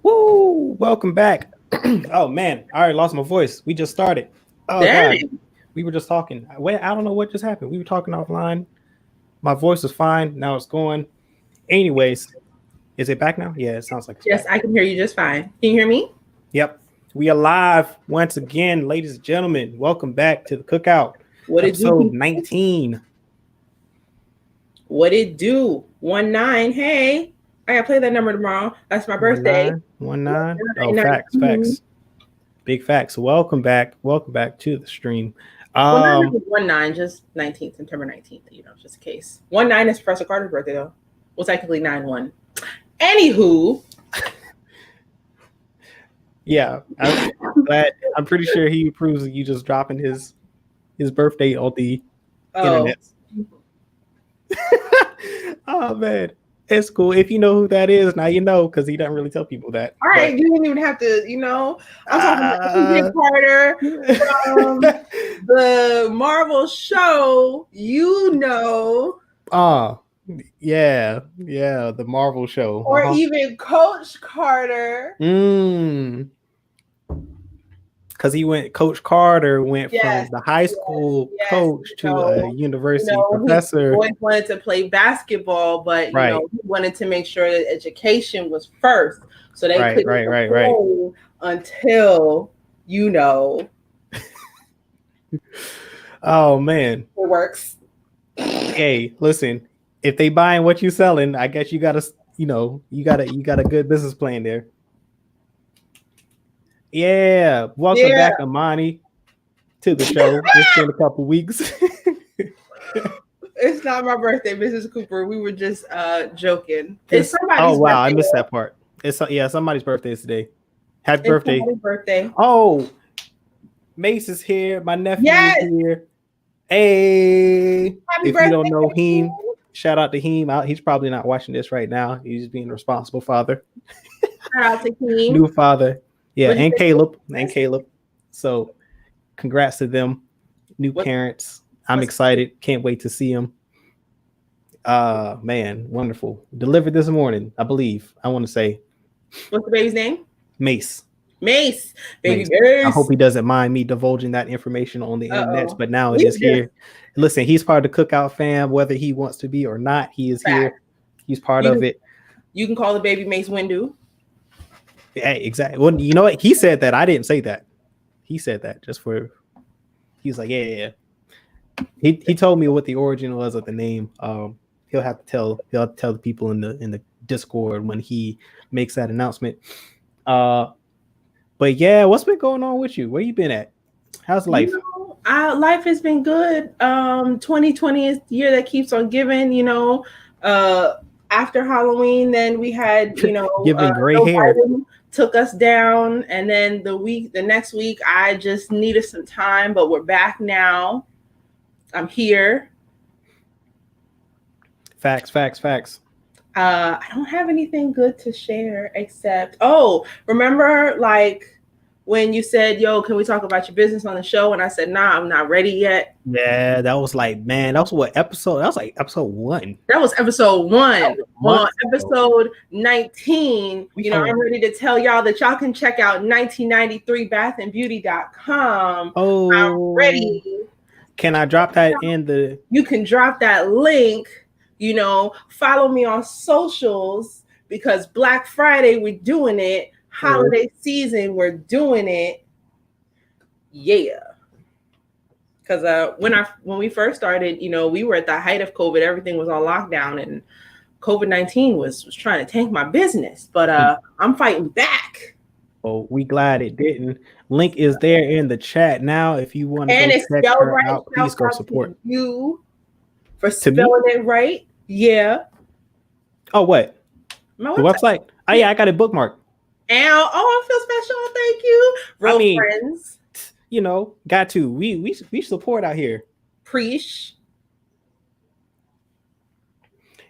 Woo! Welcome back. Oh man, I already lost my voice. We just started. Oh god, Dang. we were just talking. Wait, I don't know what just happened. We were talking offline. My voice was fine. Now it's going. Anyways, is it back now? Yeah, it sounds like it's Yes, back. I can hear you just fine. Can you hear me? Yep, we are live once again, ladies and gentlemen. Welcome back to the Cookout, What it episode do? 19. What it do? 19. Hey, I gotta play that number tomorrow. That's my birthday. 19. Oh, facts, 19. facts, big facts. Welcome back. Welcome back to the stream. Well, not really 19, just 19th, September 19th, just in case. 19 is Professor Carter's birthday, though. Well, technically 9-1. Anywho. Yeah, I'm pretty sure he approves of you just dropping his birthday on the internet. Oh man, it's cool. If you know who that is, now you know, because he doesn't really tell people that. All right, you didn't even have to, I'm talking about Carter from the Marvel show, yeah, the Marvel show. Or even Coach Carter. Because Coach Carter went from the high school coach to a university professor. He always wanted to play basketball, but he wanted to make sure that education was first, so they couldn't play until Oh man, it works. Hey, listen, if they buying what you selling, I guess you got a good business plan there. Yeah, welcome back, Amani, to the show. It's been a couple weeks. It's not my birthday, Mrs. Cooper. We were just joking. It's somebody's birthday. Wow, I missed that part. It's somebody's birthday is today. Happy birthday. Birthday. Oh, Mace is here. My nephew is here. Hey, Happy if birthday, you don't know Heem, shout out to Heem. He's probably not watching this right now. He's being a responsible father. Shout out to Heem. New father. Yeah, and Caleb. So congrats to them. New parents. I'm excited. Can't wait to see them. Man, wonderful. Delivered this morning, I believe. I want to say. What's the baby's name? Mace. Mace. Mace. I hope he doesn't mind me divulging that information on the internet, but now it is here. Listen, he's part of the Cookout fam, whether he wants to be or not. He is here. He's part of it. You can call the baby Mace Windu. Hey, exactly. Well, you know what? He said that. I didn't say that. He said that just for. He's like, yeah. He told me what the origin was of the name. He'll have to tell the people in the Discord when he makes that announcement. But yeah, what's been going on with you? Where you been at? How's life? Life has been good. 2020 is the year that keeps on giving. After Halloween, then we had giving gray hair. Took us down, and then the next week I just needed some time, but we're back now. I'm here. Facts. I don't have anything good to share except remember when you said, yo, can we talk about your business on the show? And I said, nah, I'm not ready yet. Yeah, that was like, man, that was what episode? That was like episode 1. That was episode 1. On episode 19, I'm ready to tell y'all that y'all can check out 1993bathandbeauty.com. Oh, I'm ready. Can I drop that in the? You can drop that link. Follow me on socials because Black Friday, we're doing it. Holiday season, we're doing it. Yeah. Because when we first started, we were at the height of COVID. Everything was on lockdown, and COVID-19 was trying to tank my business. But I'm fighting back. Oh, we glad it didn't. Link is there in the chat now. If you want to check her out, please go support you for spelling it right. Yeah. Oh, what? The website? Oh yeah, I got it bookmarked. And I feel special. Thank you. Friends. Got to. We support out here. Preach.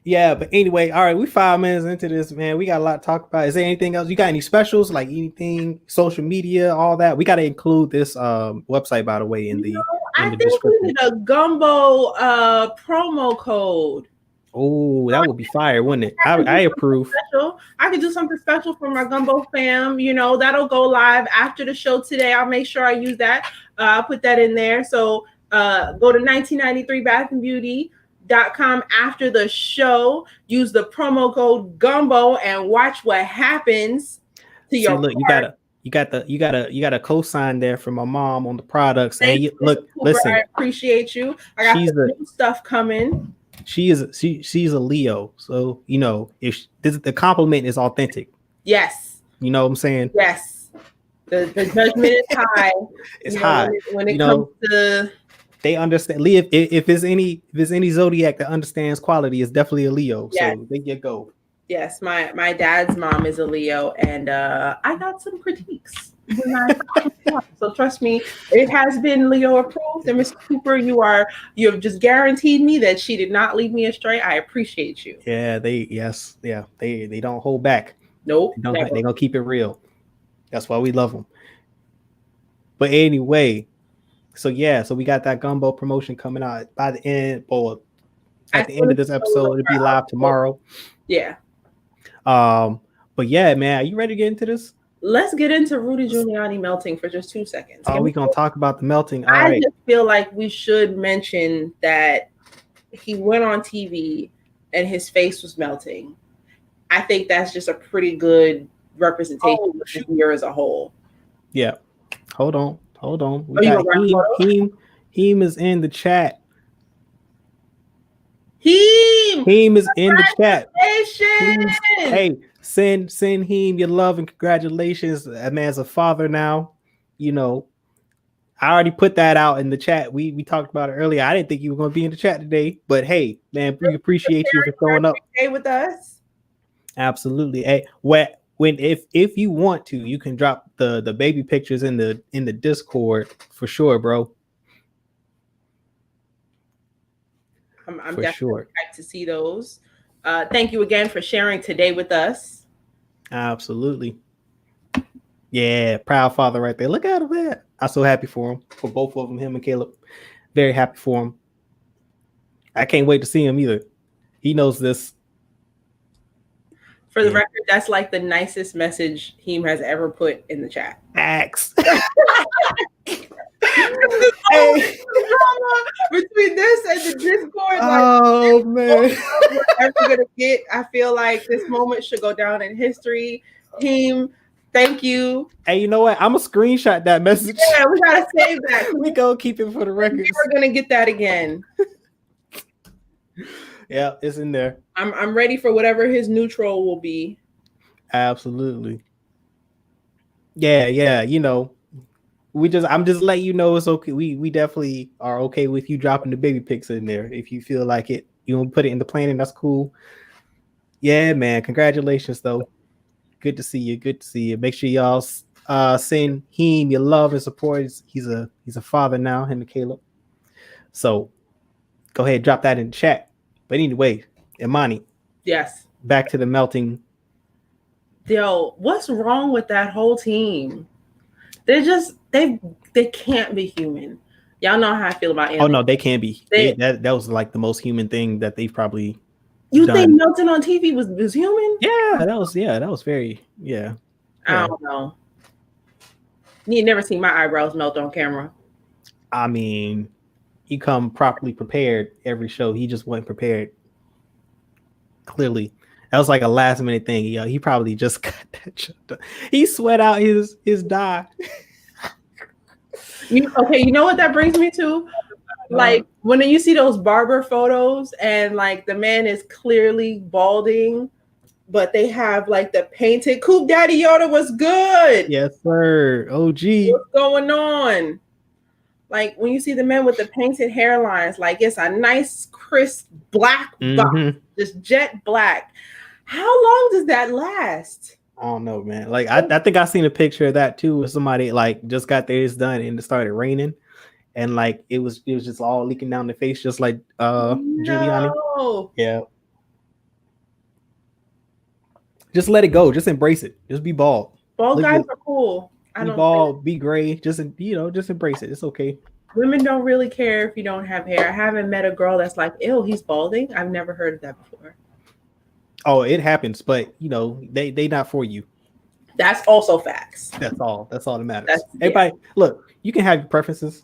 Yeah, but anyway, all right, we 5 minutes into this, man. We got a lot to talk about. Is there anything else? You got any specials, like anything, social media, all that? We got to include this website, by the way, in the I think we need a Gumbo promo code. Oh, that would be fire, wouldn't it? I approve. Special. I could do something special for my Gumbo fam. You know, that'll go live after the show today. I'll make sure I use that. I'll put that in there. So go to 1993bathandbeauty.com after the show. Use the promo code Gumbo and watch what happens to your look, cart. you got a cosign there from my mom on the products. Thank And you, look, Cooper. listen, I appreciate you. I got some new stuff coming. She's a Leo, so you know if the compliment is authentic. Yes, you know what I'm saying. Yes, the judgment is high. It's high when it comes to. They understand. Leo, if there's any zodiac that understands quality, it's definitely a Leo. Yes. So there you go. Yes, my dad's mom is a Leo, and I got some critiques. So trust me, it has been Leo approved. And Mr. Cooper, you have just guaranteed me that she did not lead me astray. I appreciate you. Yeah, they don't hold back. Nope, they're gonna keep it real. That's why we love them. But anyway, so we got that Gumbo promotion coming out by the end, or at the end of this episode. It'll be live tomorrow. Yeah. But yeah, man, are you ready to get into this? Let's get into Rudy Giuliani melting for just 2 seconds. Are we gonna talk about the melting? I just feel like we should mention that he went on TV and his face was melting. I think that's just a pretty good representation of the year as a whole. Yeah. Hold on. We got Heem is in the chat. Heem is in the chat. Please, hey, send Heem your love and congratulations. That man's a father now. You know, I already put that out in the chat. We talked about it earlier. I didn't think you were going to be in the chat today, but hey, man, we appreciate you for showing up. Hey, with us. Absolutely. Hey, if you want to, you can drop the baby pictures in the Discord for sure, bro. I'm definitely excited to see those. Thank you again for sharing today with us. Absolutely. Yeah, proud father right there. Look at him, man. I'm so happy for him, for both of them, him and Caleb. Very happy for him. I can't wait to see him either. He knows this. For the record, that's like the nicest message Heem has ever put in the chat. Axe. Hey. Between this and the Discord, oh man, we're ever gonna get. I feel like this moment should go down in history. Heem, thank you. Hey, you know what? I'm gonna screenshot that message. Yeah, we gotta save that. We go keep it for the record. We're gonna get that again. Yeah, it's in there. I'm ready for whatever his neutral will be. Absolutely. Yeah. You know. I'm just letting you know it's okay. We definitely are okay with you dropping the baby pics in there. If you feel like it, you want to put it in the planning, that's cool. Yeah, man. Congratulations though. Good to see you. Make sure y'all send him your love and support. He's a father now, him and Caleb. So go ahead, drop that in the chat. But anyway, Imani. Yes. Back to the melting. Yo, what's wrong with that whole team? They're just they can't be human. Y'all know how I feel about aliens. Oh no, they can't be. That was like the most human thing that they've probably done. Think melting on TV was human? Yeah, that was very I don't know. You never seen my eyebrows melt on camera. I mean, you come properly prepared every show. He just wasn't prepared. Clearly. That was like a last minute thing. He probably just got that shit done. He sweat out his dye. You know what that brings me to? Like when you see those barber photos and like the man is clearly balding, but they have like the painted Coop Daddy Yoda was good. Yes, sir. OG. What's going on? Like when you see the men with the painted hairlines, like it's a nice crisp black box, just jet black. How long does that last? I don't know, man. Like I think I seen a picture of that too, where somebody like just got theirs done and it started raining, and like it was just all leaking down the face, just like Giuliani. Yeah. Just let it go. Just embrace it. Just be bald. Bald guys are cool. Be bald. Be gray. Just embrace it. It's okay. Women don't really care if you don't have hair. I haven't met a girl that's like, ew, he's balding. I've never heard of that before. Oh, it happens, but they not for you. That's also facts. That's all. That's all that matters. That's Everybody, look, you can have your preferences.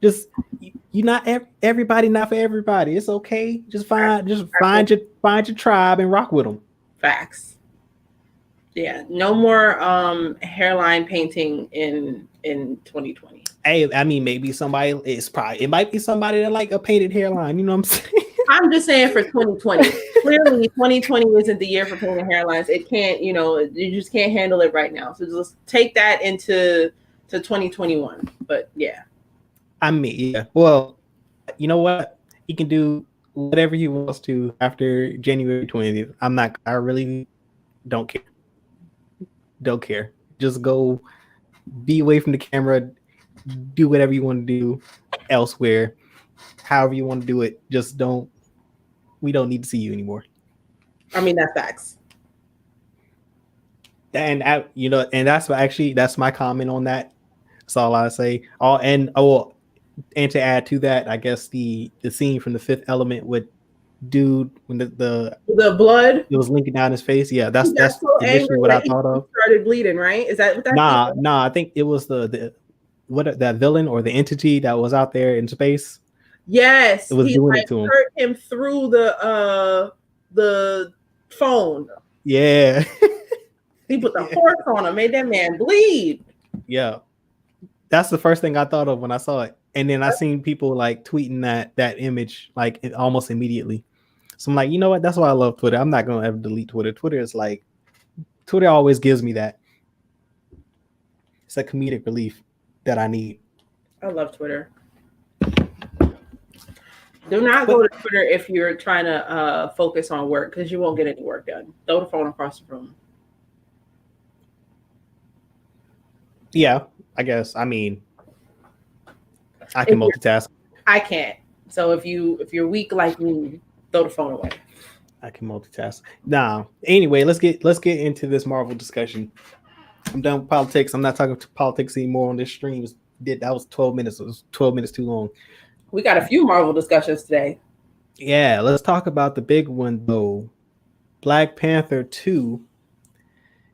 Just you not everybody, not for everybody. It's okay. Just find your tribe and rock with them. Facts. Yeah, no more hairline painting in 2020. Hey, I mean, maybe it might be somebody that like a painted hairline. You know what I'm saying? I'm just saying for 2020. Clearly, 2020 isn't the year for painted hairlines. It can't, you just can't handle it right now. So just take that into 2021. But yeah. I mean, yeah. Well, you know what? He can do whatever he wants to after January 20th. I really don't care. Don't care. Just go be away from the camera. Do whatever you want to do elsewhere. However you want to do it. Just we don't need to see you anymore. I mean, that's facts. And that's my comment on that. That's all I say. And to add to that, I guess the scene from The Fifth Element with dude when the blood it was linking down his face. Yeah, that's so initially what I thought of. Started bleeding, right? Is that what that? Nah. I think it was that villain or the entity that was out there in space. Yes, it was doing it to him. Hurt him through the phone. Yeah. He put the fork on him, made that man bleed. Yeah, that's the first thing I thought of when I saw it, and then I seen people like tweeting that image like almost immediately. So I'm like, you know what? That's why I love Twitter. I'm not gonna ever delete Twitter. Twitter always gives me that. It's a comedic relief that I need. I love Twitter. Do not go to Twitter if you're trying to focus on work because you won't get any work done. Throw the phone across the room. Yeah, I guess. I mean, I can multitask. I can't. So if you're weak like me, throw the phone away. I can multitask. Nah. Anyway, let's get into this Marvel discussion. I'm done with politics. I'm not talking to politics anymore on this stream. That was 12 minutes. It was 12 minutes too long. We got a few Marvel discussions today. Yeah, let's talk about the big one though. Black Panther 2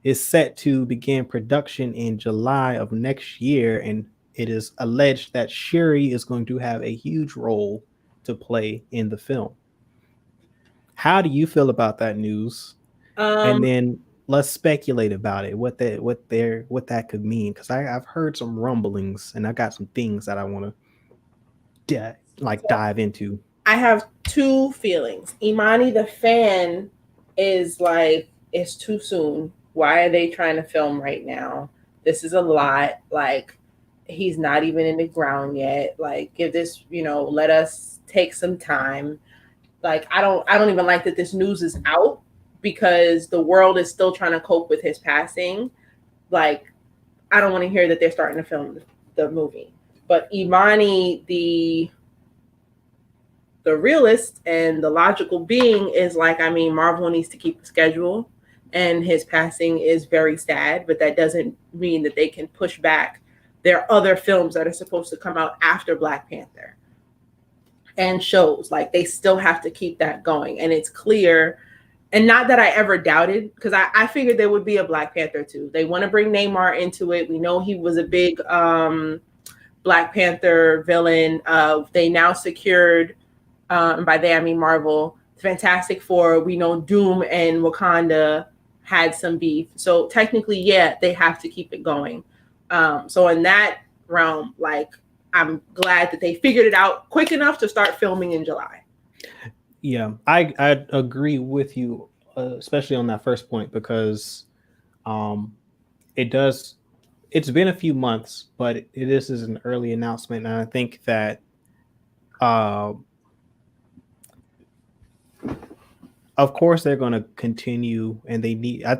is set to begin production in July of next year, and it is alleged that Shuri is going to have a huge role to play in the film. How do you feel about that news? And then let's speculate about it, what that could mean, because I've heard some rumblings and I got some things that I want to dive into. I have two feelings. Imani, the fan, is like, it's too soon. Why are they trying to film right now? This is a lot. Like, he's not even in the ground yet. Like, give this, let us take some time. Like, I don't even like that this news is out because the world is still trying to cope with his passing. Like, I don't want to hear that they're starting to film the movie. But Imani, the realist and the logical being, is like, I mean, Marvel needs to keep a schedule. And his passing is very sad, but that doesn't mean that they can push back their other films that are supposed to come out after Black Panther and shows. Like, they still have to keep that going. And it's clear, and not that I ever doubted, because I figured there would be a Black Panther 2. They want to bring Namor into it. We know he was a big Black Panther villain. They now secured, by they I mean Marvel, Fantastic Four. We know Doom and Wakanda had some beef. So technically, yeah, they have to keep it going. So in that realm, like, I'm glad that they figured it out quick enough to start filming in July. Yeah, I agree with you, especially on that first point, because it's been a few months, but this is an early announcement. And I think that of course they're going to continue, and they need I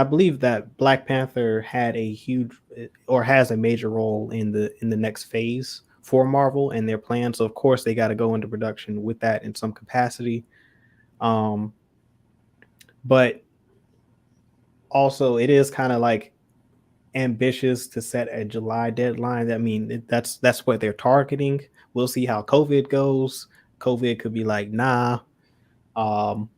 believe that Black Panther had has a major role in the next phase for Marvel and their plans. So of course they got to go into production with that in some capacity. But also it is kind of like, ambitious to set a July deadline. I mean, that's what they're targeting. We'll see how COVID goes. COVID could be like, nah. Um,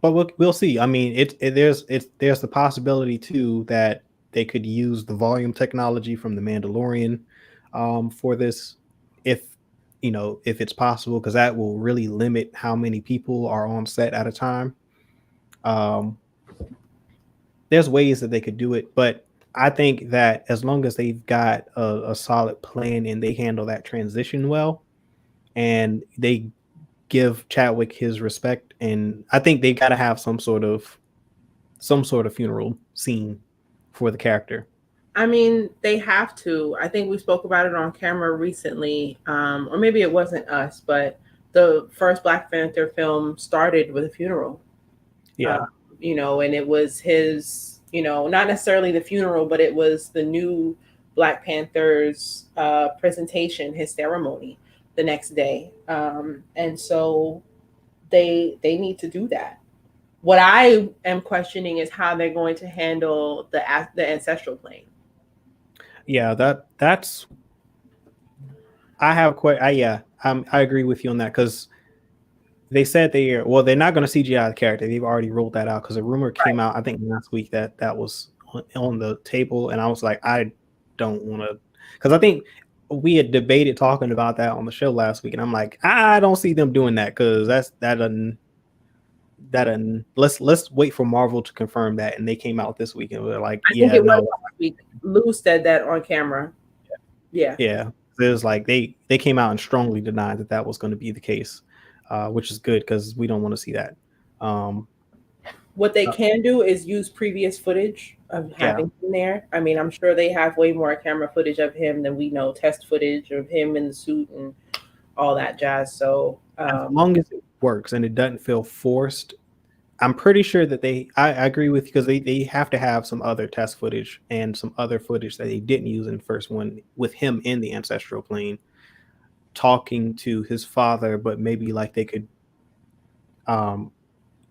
but we'll see. I mean, there's the possibility too that they could use the volume technology from the Mandalorian for this, if if it's possible, because that will really limit how many people are on set at a time. Um, there's ways that they could do it, but I think that as long as they've got a solid plan and they handle that transition well, and they give Chadwick his respect, and I think they got to have some sort of funeral scene for the character. I mean, they have to. I think we spoke about it on camera recently, or maybe it wasn't us, but the first Black Panther film started with a funeral. Yeah, And it was his, not necessarily the funeral, but it was the new Black Panther's presentation, his ceremony the next day. And so they need to do that. What I am questioning is how they're going to handle the ancestral plane. yeah, that's I have quite yeah, I agree with you on that, because they said they're not going to CGI the character. They've already ruled that out, because a rumor came out, I think last week, that was on the table, and I was like, I don't want to, because I think we had debated talking about that on the show last week, and I'm like, I don't see them doing that, because let's wait for Marvel to confirm that, and they came out this week and we're like, I think yeah, it was no, last week. Lou said that on camera. Yeah. yeah. It was like they came out and strongly denied that was going to be the case, which is good, because we don't want to see that. Um, What they can do is use previous footage of yeah, having him there. I mean, I'm sure they have way more camera footage of him than we know, test footage of him in the suit and all that jazz. So, as long as it works and it doesn't feel forced, I'm pretty sure that I agree with you, because they have to have some other test footage and some other footage that they didn't use in the first one with him in the ancestral plane talking to his father, but maybe like they could, um,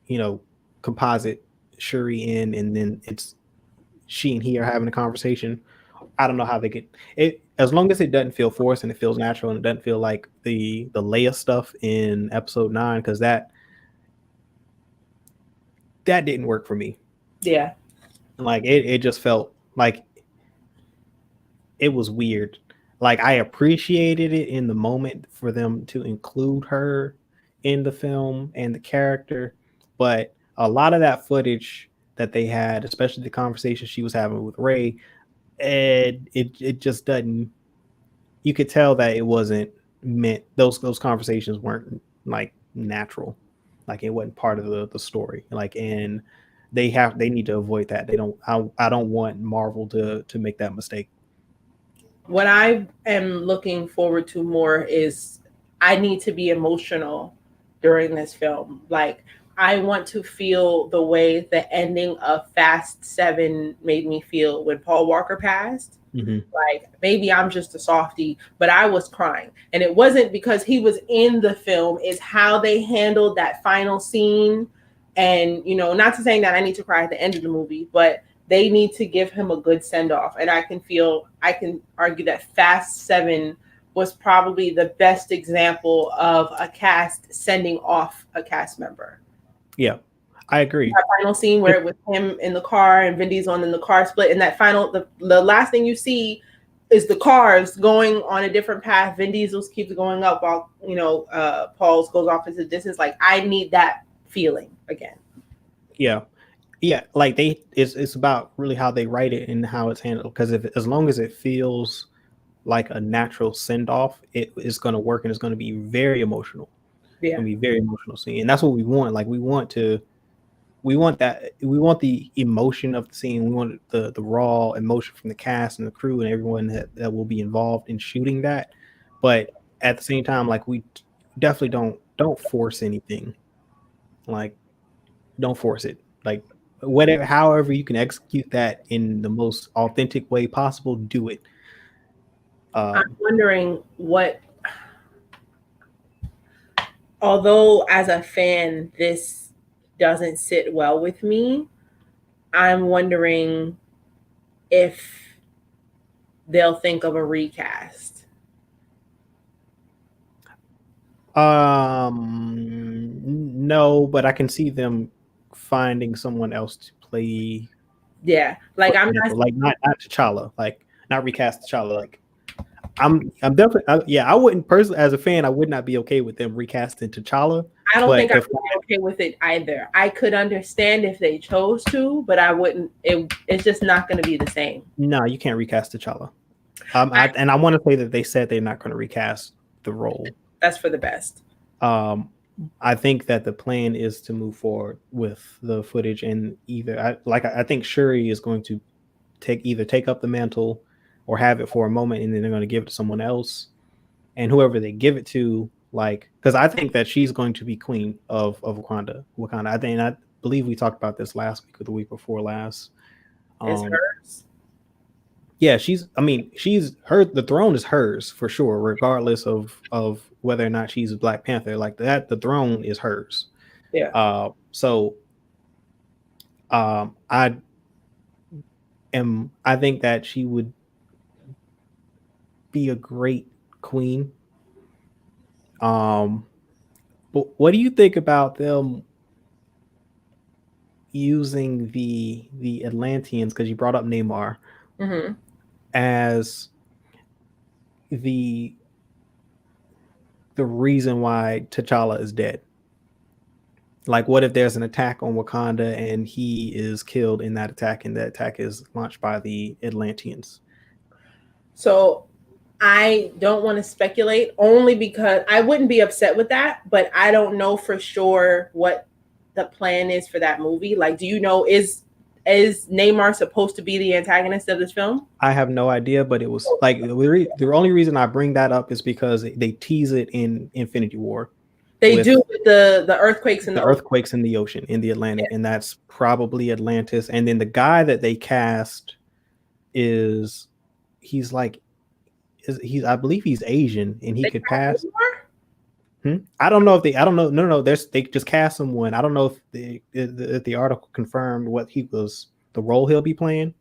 you know, composite Shuri in, and then it's she and he are having a conversation. I don't know how they get it, as long as it doesn't feel forced and it feels natural and it doesn't feel like the Leia stuff in episode 9, because that didn't work for me. yeah. Like it just felt like it was weird. Like I appreciated it in the moment for them to include her in the film and the character, but a lot of that footage that they had, especially the conversation she was having with Ray, and it just doesn't. You could tell that it wasn't meant. Those conversations weren't like natural. Like it wasn't part of the story. Like, and they need to avoid that. They don't. I don't want Marvel to make that mistake. What I am looking forward to more is I need to be emotional during this film. Like, I want to feel the way the ending of Fast 7 made me feel when Paul Walker passed. Mm-hmm. Like, maybe I'm just a softie, but I was crying. And it wasn't because he was in the film, it's how they handled that final scene. And, not to saying that I need to cry at the end of the movie, but they need to give him a good send off. And I can argue that Fast 7 was probably the best example of a cast sending off a cast member. Yeah, I agree. That final scene where it was him in the car and Vin Diesel in the car split, and that final, the last thing you see is the cars going on a different path. Vin Diesel keeps going up while Paul's goes off into the distance. Like, I need that feeling again. Yeah, like it's about really how they write it and how it's handled, because as long as it feels like a natural send off, it is going to work, and it's going to be very emotional. Yeah, It's going to be very emotional scene, and that's what we want. Like we want the emotion of the scene. We want the raw emotion from the cast and the crew and everyone that will be involved in shooting that. But at the same time, like we definitely don't force anything. Like don't force it. Like whatever, however you can execute that in the most authentic way possible, do it. I'm wondering what. Although as a fan, this doesn't sit well with me. I'm wondering if they'll think of a recast. No, but I can see them finding someone else to play. Yeah, like I'm not like not T'Challa, like not recast T'Challa. Like I'm definitely I wouldn't personally, as a fan, I would not be okay with them recasting T'Challa. I don't But think I would be okay with it either. I could understand if they chose to, but I wouldn't. It's just not going to be the same. No, you can't recast T'Challa. And I want to say that they said they're not going to recast the role. That's for the best. I think that the plan is to move forward with the footage, and I think Shuri is going to take up the mantle or have it for a moment, and then they're going to give it to someone else, and whoever they give it to, like, because I think that she's going to be queen of Wakanda. I believe we talked about this last week or the week before last. It's hers. Yeah, the throne is hers for sure, regardless of whether or not she's a Black Panther. Like that, the throne is hers. Yeah. I think that she would be a great queen. But what do you think about them using the Atlanteans? Because you brought up Namor. Mm-hmm. As the reason why T'Challa is dead. Like, what if there's an attack on Wakanda and he is killed in that attack, and that attack is launched by the Atlanteans? So I don't want to speculate, only because I wouldn't be upset with that, but I don't know for sure what the plan is for that movie. Like, do you know, is Namor supposed to be the antagonist of this film? I have no idea, but it was like the only reason I bring that up is because they tease it in Infinity War. They do with the earthquakes in the earthquakes in the ocean, in the Atlantic, and that's probably Atlantis. And then the guy that they cast I believe he's Asian, and he could pass. I don't know if I don't know. No. They just cast someone. I don't know if the article confirmed what the role he'll be playing.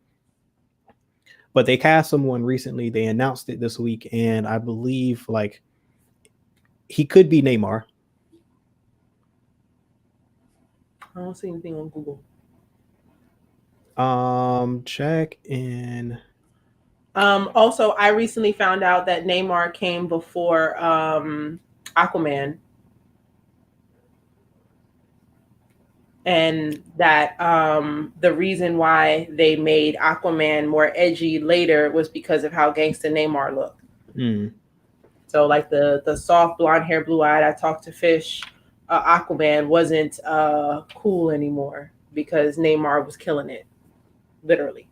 But they cast someone recently. They announced it this week, and I believe like he could be Namor. I don't see anything on Google. Check in. Also, I recently found out that Namor came before Aquaman, and that the reason why they made Aquaman more edgy later was because of how gangsta Namor looked. So like the soft blonde hair, blue eyed, I talked to Fish, Aquaman wasn't cool anymore because Namor was killing it, literally.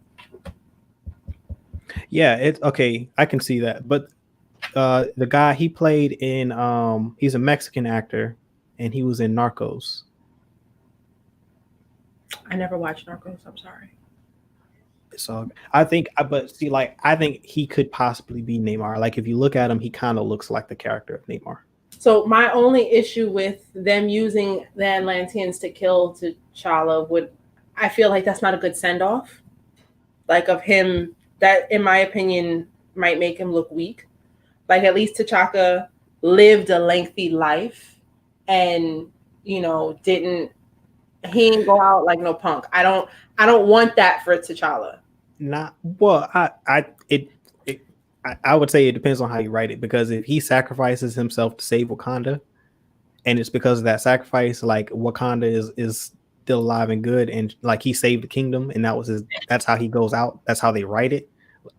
Yeah, it's okay. I can see that, but the guy he played in he's a Mexican actor, and he was in Narcos. I never watched Narcos. I'm sorry. So I think he could possibly be Namor. Like if you look at him, he kind of looks like the character of Namor. So my only issue with them using the Atlanteans to kill T'Challa I feel like that's not a good send off. Like of him, that in my opinion might make him look weak. Like at least T'Chaka lived a lengthy life, and he didn't go out like no punk. I don't want that for T'Challa. Not well. I would say it depends on how you write it, because if he sacrifices himself to save Wakanda, and it's because of that sacrifice, like Wakanda is still alive and good, and like he saved the kingdom, and that's how he goes out. That's how they write it.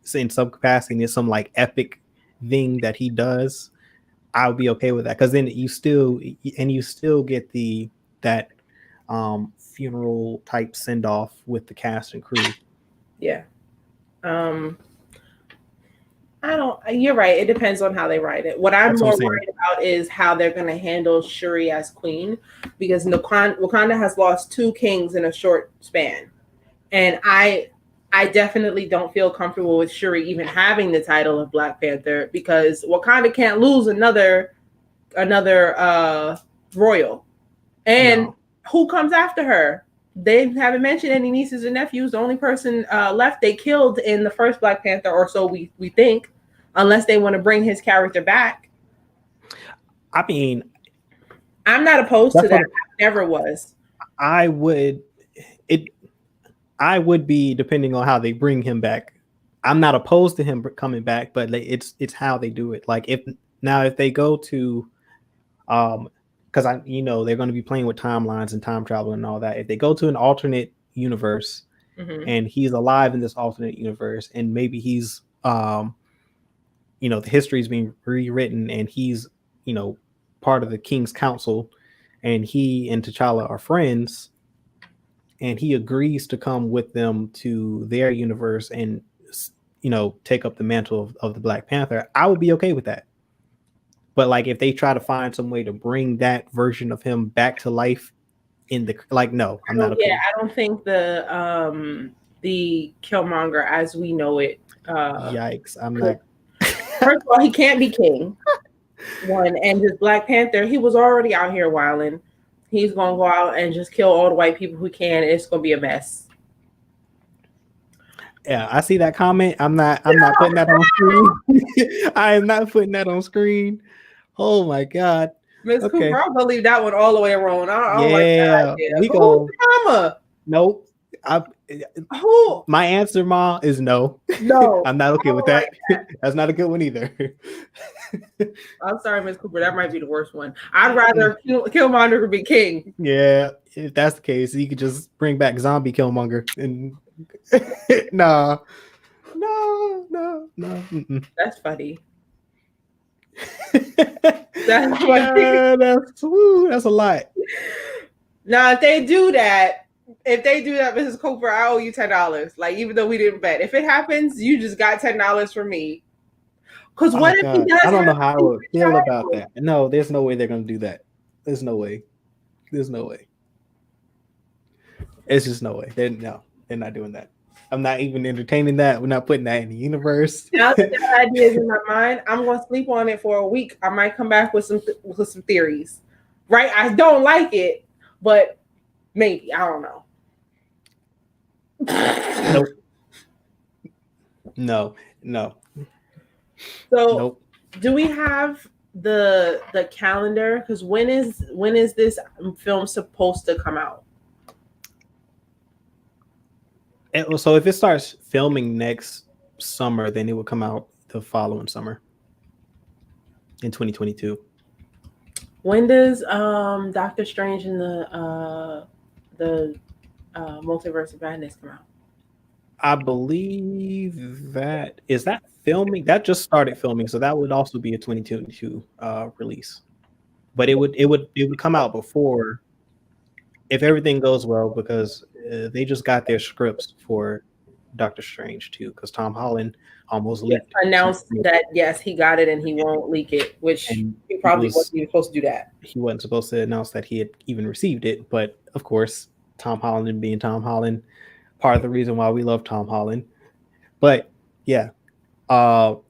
So in some capacity, there's some like epic thing that he does. I would be okay with that, because then you still get that funeral type send off with the cast and crew. Yeah. You're right. It depends on how they write it. What I'm more worried about is how they're going to handle Shuri as queen, because Wakanda has lost 2 kings in a short span. And I definitely don't feel comfortable with Shuri even having the title of Black Panther, because Wakanda can't lose another royal. And who comes after her? They haven't mentioned any nieces and nephews. The only person left they killed in the first Black Panther, or so we think, unless they want to bring his character back. I mean, I'm not opposed to that. I never was. I would be, depending on how they bring him back. I'm not opposed to him coming back, but it's how they do it. Like if they go to because they're going to be playing with timelines and time travel and all that. If they go to an alternate universe and he's alive in this alternate universe, and maybe he's the history is being rewritten, and he's part of the King's Council, and he and T'Challa are friends, and he agrees to come with them to their universe and take up the mantle of the Black Panther, I would be okay with that. But like if they try to find some way to bring that version of him back to life in the no, I'm not okay. Yeah, I don't think the Killmonger as we know it. Yikes! I'm not. First of all, he can't be king. One, and his Black Panther, he was already out here wilding. He's gonna go out and just kill all the white people who can. It's gonna be a mess. Yeah, I see that comment. I'm not putting that on screen. I am not putting that on screen. Oh my God. Miss Cooper, I'm gonna leave that one all the way around. I don't like that idea. We go. Nope. Who? My answer, Ma, is no. No. I'm not okay with that. That's not a good one either. I'm sorry, Miss Cooper. That might be the worst one. I'd rather Killmonger be king. Yeah, if that's the case, you could just bring back zombie Killmonger and no. That's funny. That's funny. That's a lot. Now, if they do that, Mrs. Cooper, I owe you $10. Like, even though we didn't bet, if it happens, you just got $10 from me. Because what if he does? I don't know how I would feel about that. No, there's no way they're gonna do that. There's no way. It's just no way. They're not doing that. I'm not even entertaining that. We're not putting that in the universe. Now that that idea is in my mind, I'm gonna sleep on it for a week. I might come back with some theories. Right? I don't like it, but maybe. I don't know. Nope. No. So do we have the calendar? Because when is this film supposed to come out? So if it starts filming next summer, then it will come out the following summer in 2022. When does Doctor Strange and the Multiverse of Madness come out? I believe that filming. That just started filming, so that would also be a 2022 release. But it would come out before, if everything goes well, because they just got their scripts for Doctor Strange too, because Tom Holland almost announced that yes, he got it and he won't leak it, which he probably wasn't even supposed to do that. He wasn't supposed to announce that he had even received it, but of course, Tom Holland and being Tom Holland, part of the reason why we love Tom Holland. But yeah, so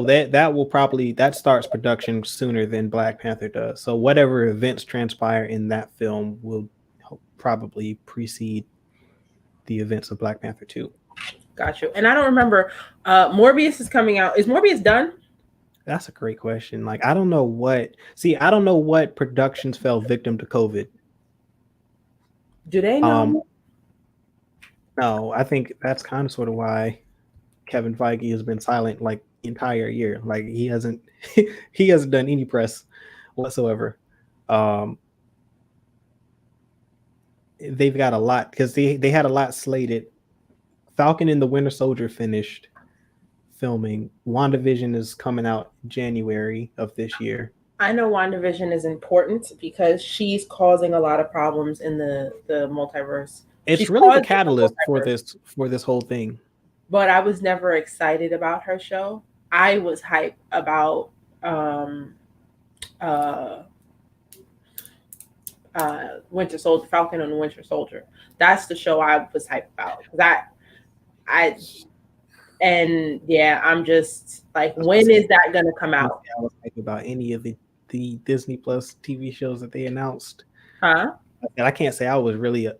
that will probably starts production sooner than Black Panther does. So whatever events transpire in that film will probably precede the events of Black Panther 2. Got you. And I don't remember. Morbius is coming out. Is Morbius done? That's a great question. Like, I don't know what productions fell victim to COVID. Do they know? No, I think that's kind of sort of why Kevin Feige has been silent like the entire year. Like he hasn't done any press whatsoever. They've got a lot because they had a lot slated. Falcon and the Winter Soldier finished filming. WandaVision is coming out January of this year. I know WandaVision is important because she's causing a lot of problems in the multiverse. She's really the catalyst for this whole thing. But I was never excited about her show. I was hyped about Winter Soldier, Falcon and the Winter Soldier. That's the show I was hyped about. I'm just like, when is that gonna come out? I was hyped about any of the Disney Plus TV shows that they announced. Huh? And I can't say I was really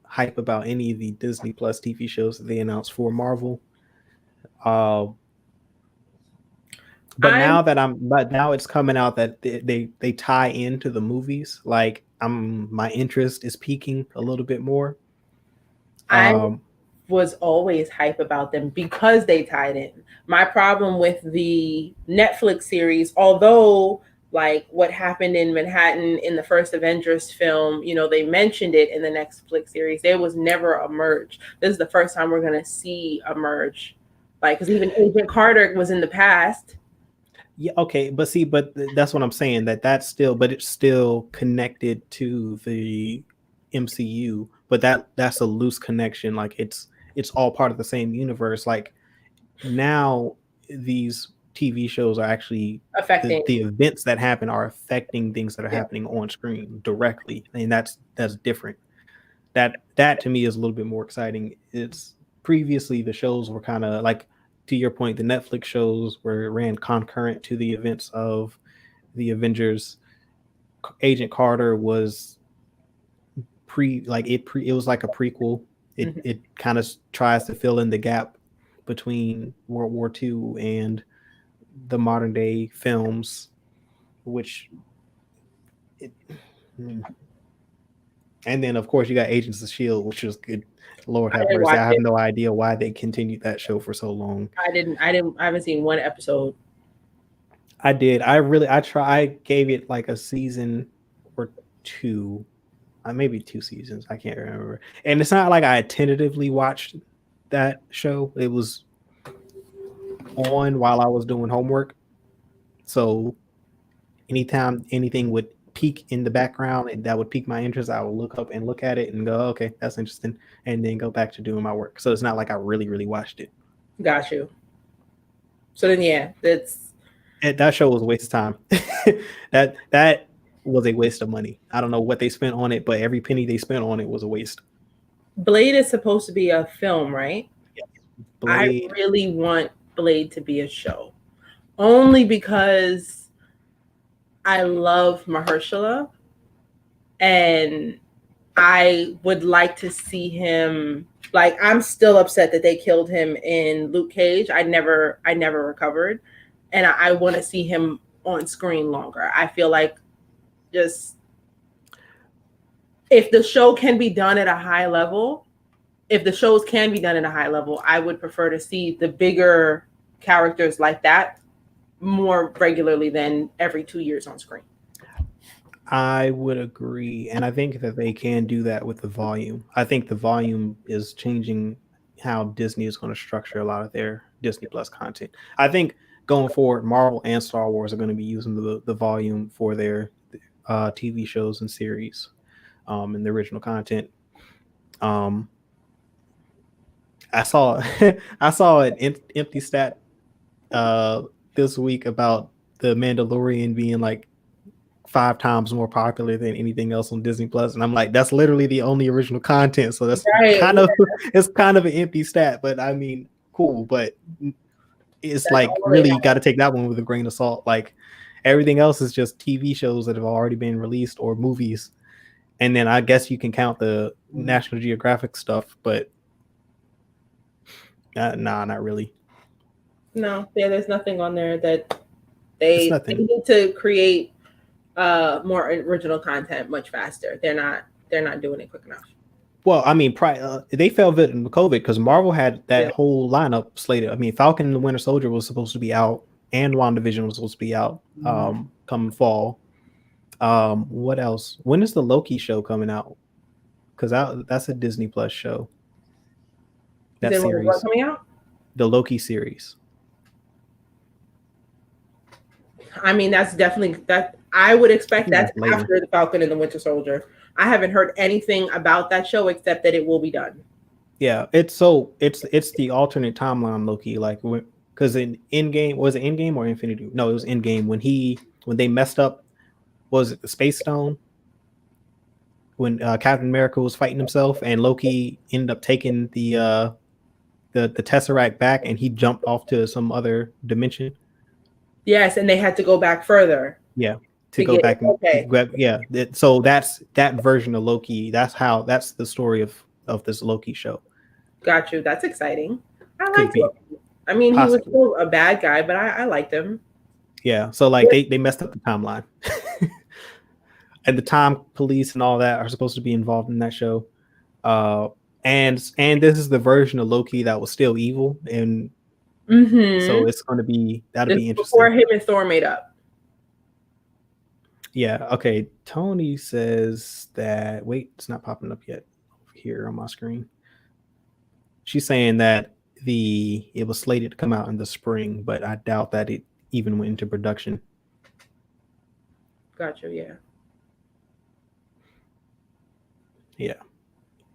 hype about any of the Disney Plus TV shows that they announced for Marvel. Uh, I'm but now it's coming out that they tie into the movies. Like my interest is peaking a little bit more. I Um, was always hype about them because they tied in. My problem with the Netflix series, although like what happened in Manhattan in the first Avengers film, they mentioned it in the Netflix series. There was never a merge. This is the first time we're gonna see a merge. Like, because even Agent Carter was in the past. yeah, okay, but see, that's what I'm saying. But it's still connected to the MCU. But that's a loose connection. Like it's all part of the same universe. Like now these TV shows are actually Affecting. the events that happen are affecting things that are Yeah. happening on screen directly, and that's different. That to me is a little bit more exciting. It's previously the shows were kind of like, to your point, the Netflix shows were ran concurrent to the events of the Avengers. Agent Carter was it was like a prequel. It kind of tries to fill in the gap between World War II and the modern day films, which it, and then of course you got Agents of Shield, which was good. Lord I have didn't mercy. watch I have it. no idea why they continued that show for so long. I haven't seen one episode. I did. I gave it like a season or two, maybe 2 seasons. I can't remember. And it's not like I tentatively watched that show. It was on while I was doing homework. So anytime anything would peak in the background and that would pique my interest, I would look up and look at it and go, okay, that's interesting, and then go back to doing my work. So it's not like I really, really watched it. Got you. So then, yeah, That show was a waste of time. that was a waste of money. I don't know what they spent on it, but every penny they spent on it was a waste. Blade is supposed to be a film, right? Blade. I really want Blade to be a show, only because I love Mahershala, and I would like to see him. Like, I'm still upset that they killed him in Luke Cage. I never recovered, and I want to see him on screen longer. I feel like just if the show can be done at a high level, if the shows can be done at a high level, I would prefer to see the bigger characters like that more regularly than every 2 years on screen. I would agree, and I think that they can do that with the volume. I think the volume is changing how Disney is going to structure a lot of their Disney Plus content. I think going forward, Marvel and Star Wars are going to be using the volume for their TV shows and series, and the original content. I saw I saw an empty stat this week about the Mandalorian being like 5 times more popular than anything else on Disney Plus, and I'm like, that's literally the only original content. So that's Right. it's kind of an empty stat, but I mean, cool. But it's That's like all really they you got to take that one with a grain of salt. Like everything else is just TV shows that have already been released or movies, and then I guess you can count the National Geographic stuff, but nah, not really. No, yeah, there's nothing on there that It's they nothing. need to create more original content much faster. They're not doing it quick enough. Well, I mean, they fell victim to COVID because Marvel had that whole lineup slated. I mean, Falcon and the Winter Soldier was supposed to be out, and WandaVision was supposed to be out come fall. What else? When is the Loki show coming out? Because that's a Disney Plus show. That Is series, what coming out? the Loki series. I mean, that's definitely that. I would expect that's Later. after the Falcon and the Winter Soldier. I haven't heard anything about that show except that it will be done. Yeah, it's the alternate timeline Loki, like because in Endgame, was it Endgame or Infinity? No, it was Endgame when they messed up. Was it the Space Stone? When Captain America was fighting himself and Loki ended up taking the Tesseract back and he jumped off to some other dimension. Yes, and they had to go back further. Yeah, to To go get back and okay. grab. Yeah, so that's that version of Loki. That's the story of this Loki show. Got you. That's exciting. I Could liked be Loki. I mean, he was possibly. still a bad guy, but I liked him. Yeah. So like they messed up the timeline. And the time police and all that are supposed to be involved in that show. Uh and this is the version of Loki that was still evil, and so it's going to be that'll This be is before interesting. him and Thor made up. Yeah. Okay. Tony says that. Wait, it's not popping up yet here on my screen. She's saying that it was slated to come out in the spring, but I doubt that it even went into production. Got you. Yeah. Yeah,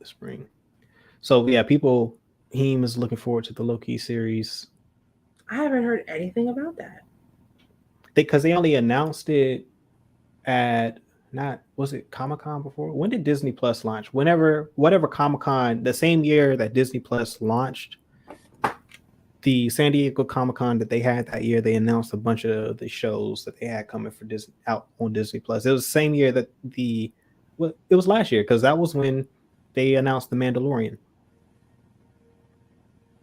the spring. So yeah, people. Heem is looking forward to the Loki series. I haven't heard anything about that. Because they only announced it at not was it Comic-Con before? When did Disney Plus launch? Whatever Comic-Con, the same year that Disney Plus launched, the San Diego Comic-Con that they had that year, they announced a bunch of the shows that they had coming for Disney out on Disney Plus. It was the same year that it was last year, because that was when they announced The Mandalorian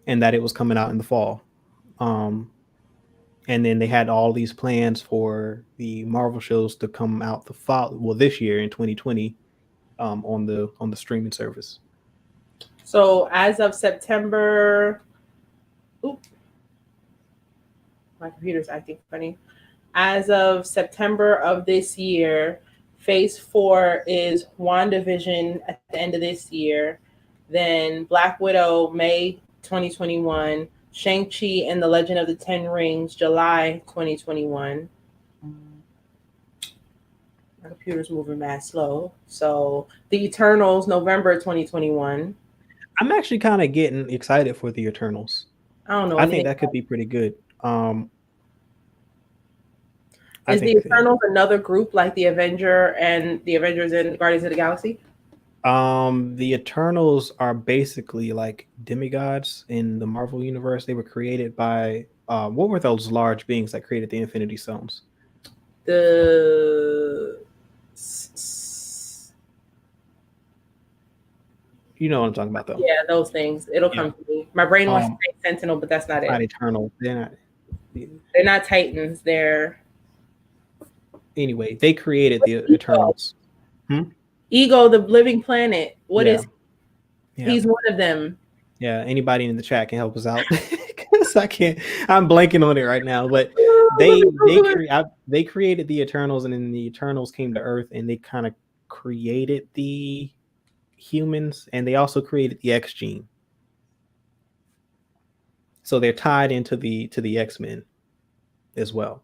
and that it was coming out in the fall. And then they had all these plans for the Marvel shows to come out this year in 2020, on the streaming service. So as of September, my computer's acting funny. As of September of this year, Phase 4 is WandaVision at the end of this year. Then Black Widow, May 2021. Shang-Chi and the Legend of the Ten Rings, July 2021. My computer's moving mad slow. So The Eternals, November 2021. I'm actually kind of getting excited for the Eternals. I don't know I think anything. that could be pretty good. Is the Eternals another group like the Avengers and Guardians of the Galaxy? The Eternals are basically like demigods in the Marvel universe. They were created by what were those large beings that created the Infinity Stones? You know what I'm talking about, though. Yeah, those things. It'll come to me. My brain wants to say Sentinel, but that's not it. Not Eternal. They're not Titans. They're anyway. They created the Eternals. Ego, the living planet. What is? Yeah. He's one of them. Yeah. Anybody in the chat can help us out, because I can't. I'm blanking on it right now. But they created the Eternals, and then the Eternals came to Earth, and they kind of created the humans, and they also created the X gene. So they're tied into the X-Men as well.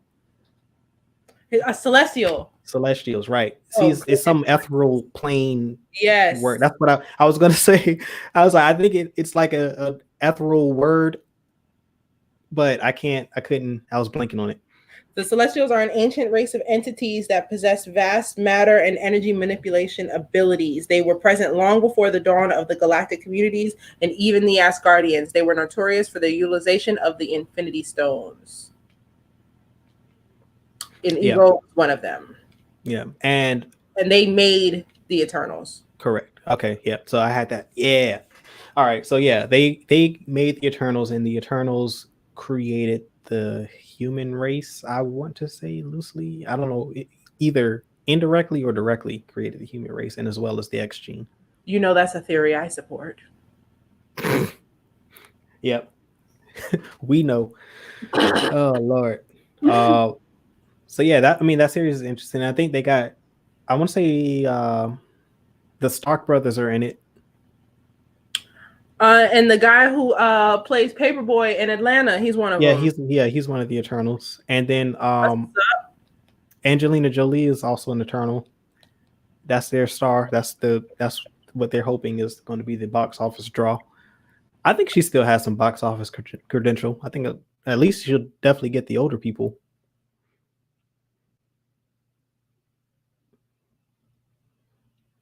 A Celestials, right? See, it's some ethereal plane. Yes, word. That's what I was gonna say. I was like, I think it's like a ethereal word, but I couldn't. I was blanking on it. The Celestials are an ancient race of entities that possess vast matter and energy manipulation abilities. They were present long before the dawn of the galactic communities and even the Asgardians. They were notorious for their utilization of the Infinity Stones. And Ego was one of them. Yeah, and they made the Eternals. Correct. Okay, yeah. So I had that. Yeah. All right. So yeah, they made the Eternals, and the Eternals created the human race. I want to say loosely. I don't know, either indirectly or directly created the human race, and as well as the X gene. You know, that's a theory I support. Yep. We know. Oh Lord. So yeah, that series is interesting. I think they got, I want to say, the Stark brothers are in it. And the guy who plays Paperboy in Atlanta, he's one of them. He's one of the Eternals. And then Angelina Jolie is also an Eternal. That's their star. That's what they're hoping is going to be the box office draw. I think she still has some box office credential. I think at least she'll definitely get the older people.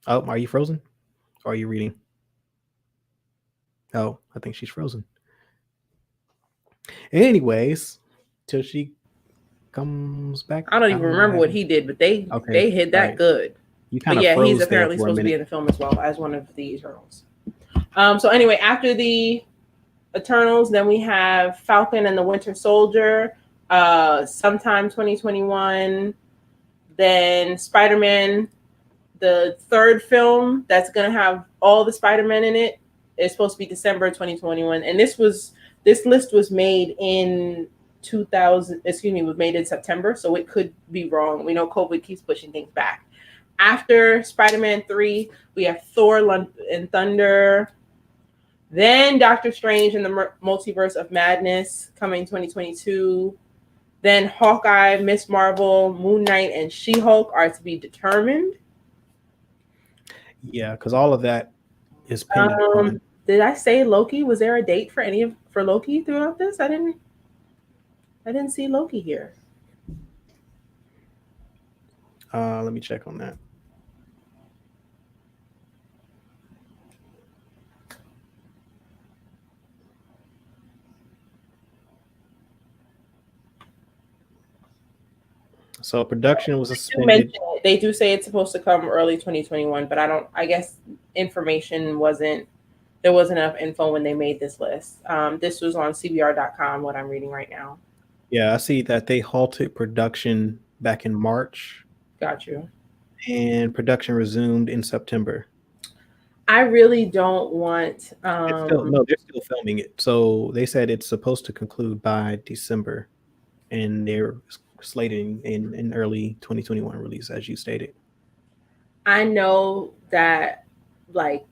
Oh, are you frozen? Or are you reading? Oh, I think she's frozen. Anyways, till she comes back. I don't even remember what he did, but Okay, they hit that right. good. You But kind of yeah, he's froze there apparently for a supposed to be minute. in the film as well as one of the Eternals. So anyway, after the Eternals, then we have Falcon and the Winter Soldier, sometime 2021. Then Spider-Man, the third film that's gonna have all the Spider-Man in it, is supposed to be December 2021. And this list was made in 2000. Excuse me, was made in September, so it could be wrong. We know COVID keeps pushing things back. After Spider-Man 3, we have Thor and Thunder. Then Doctor Strange and the Multiverse of Madness coming 2022. Then Hawkeye, Miss Marvel, Moon Knight, and She-Hulk are to be determined. Yeah, because all of that is pending upon. Did I say Loki? Was there a date for Loki throughout this? I didn't see Loki here. Let me check on that. So production was suspended. They do say it's supposed to come early 2021, but I guess information wasn't, there wasn't enough info when they made this list. This was on CBR.com, what I'm reading right now. Yeah, I see that they halted production back in March. Got you. And production resumed in September. I really don't want. They're still filming it. So they said it's supposed to conclude by December, and they're slating in early 2021 release, as you stated. I know that like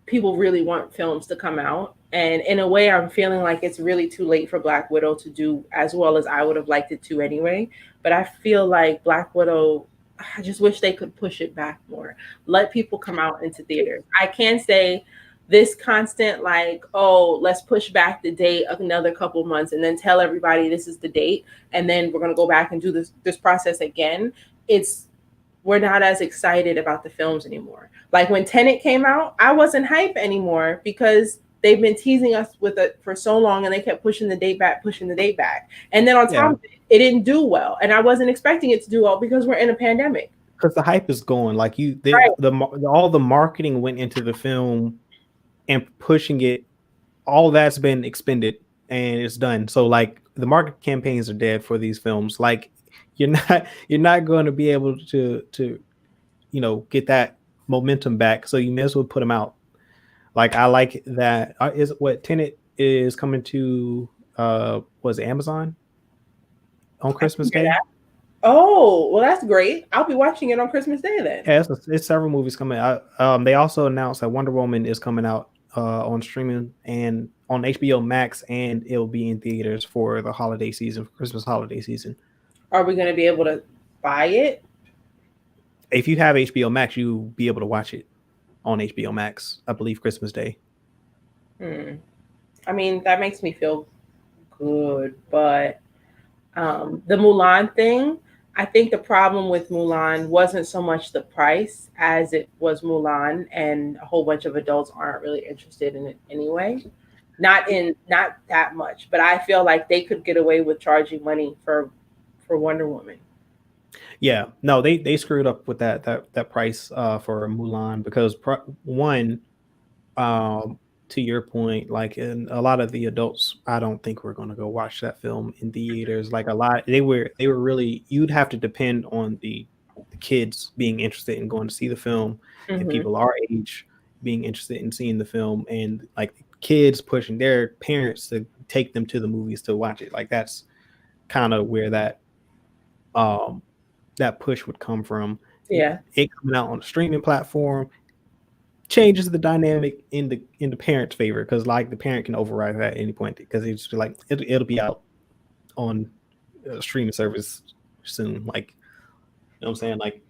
people really want films to come out, and in a way, I'm feeling like it's really too late for Black Widow to do as well as I would have liked it to anyway. But I feel like Black Widow, I just wish they could push it back more. Let people come out into theaters. I can't say this constant like, oh, let's push back the date another couple months and then tell everybody this is the date, and then we're gonna go back and do this process again. We're not as excited about the films anymore. Like when Tenet came out, I wasn't hype anymore because they've been teasing us with it for so long, and they kept pushing the date back. And then on top of it didn't do well. And I wasn't expecting it to do well because we're in a pandemic. Because the hype is going. Like all the marketing went into the film and pushing it. All that's been expended and it's done. So like the market campaigns are dead for these films. Like you're not going to be able to get that momentum back. So you may as well put them out. Like I like that. Is what Tenet is coming to was it Amazon on Christmas Day? Oh, well, that's great. I'll be watching it on Christmas Day then. Yeah, it's several movies coming out. They also announced that Wonder Woman is coming out on streaming and on HBO Max, and it'll be in theaters for the holiday season, for Christmas holiday season. Are we going to be able to buy it? If you have HBO Max, you'll be able to watch it on HBO Max, I believe, Christmas Day. I mean, that makes me feel good, but the Mulan thing, I think the problem with Mulan wasn't so much the price as it was Mulan, and a whole bunch of adults aren't really interested in it anyway. Not that much, but I feel like they could get away with charging money for Wonder Woman. Yeah, no, they screwed up with that price for Mulan because one, to your point, like in a lot of the adults, I don't think we're going to go watch that film in theaters. Like a lot, they were really, you'd have to depend on the kids being interested in going to see the film, and people our age being interested in seeing the film, and like kids pushing their parents to take them to the movies to watch it. Like that's kind of where that push would come from. Yeah, it coming out on a streaming platform changes the dynamic in the parent's favor, because like the parent can override that at any point, because it's just like it'll be out on a streaming service soon. Like, you know what I'm saying? Like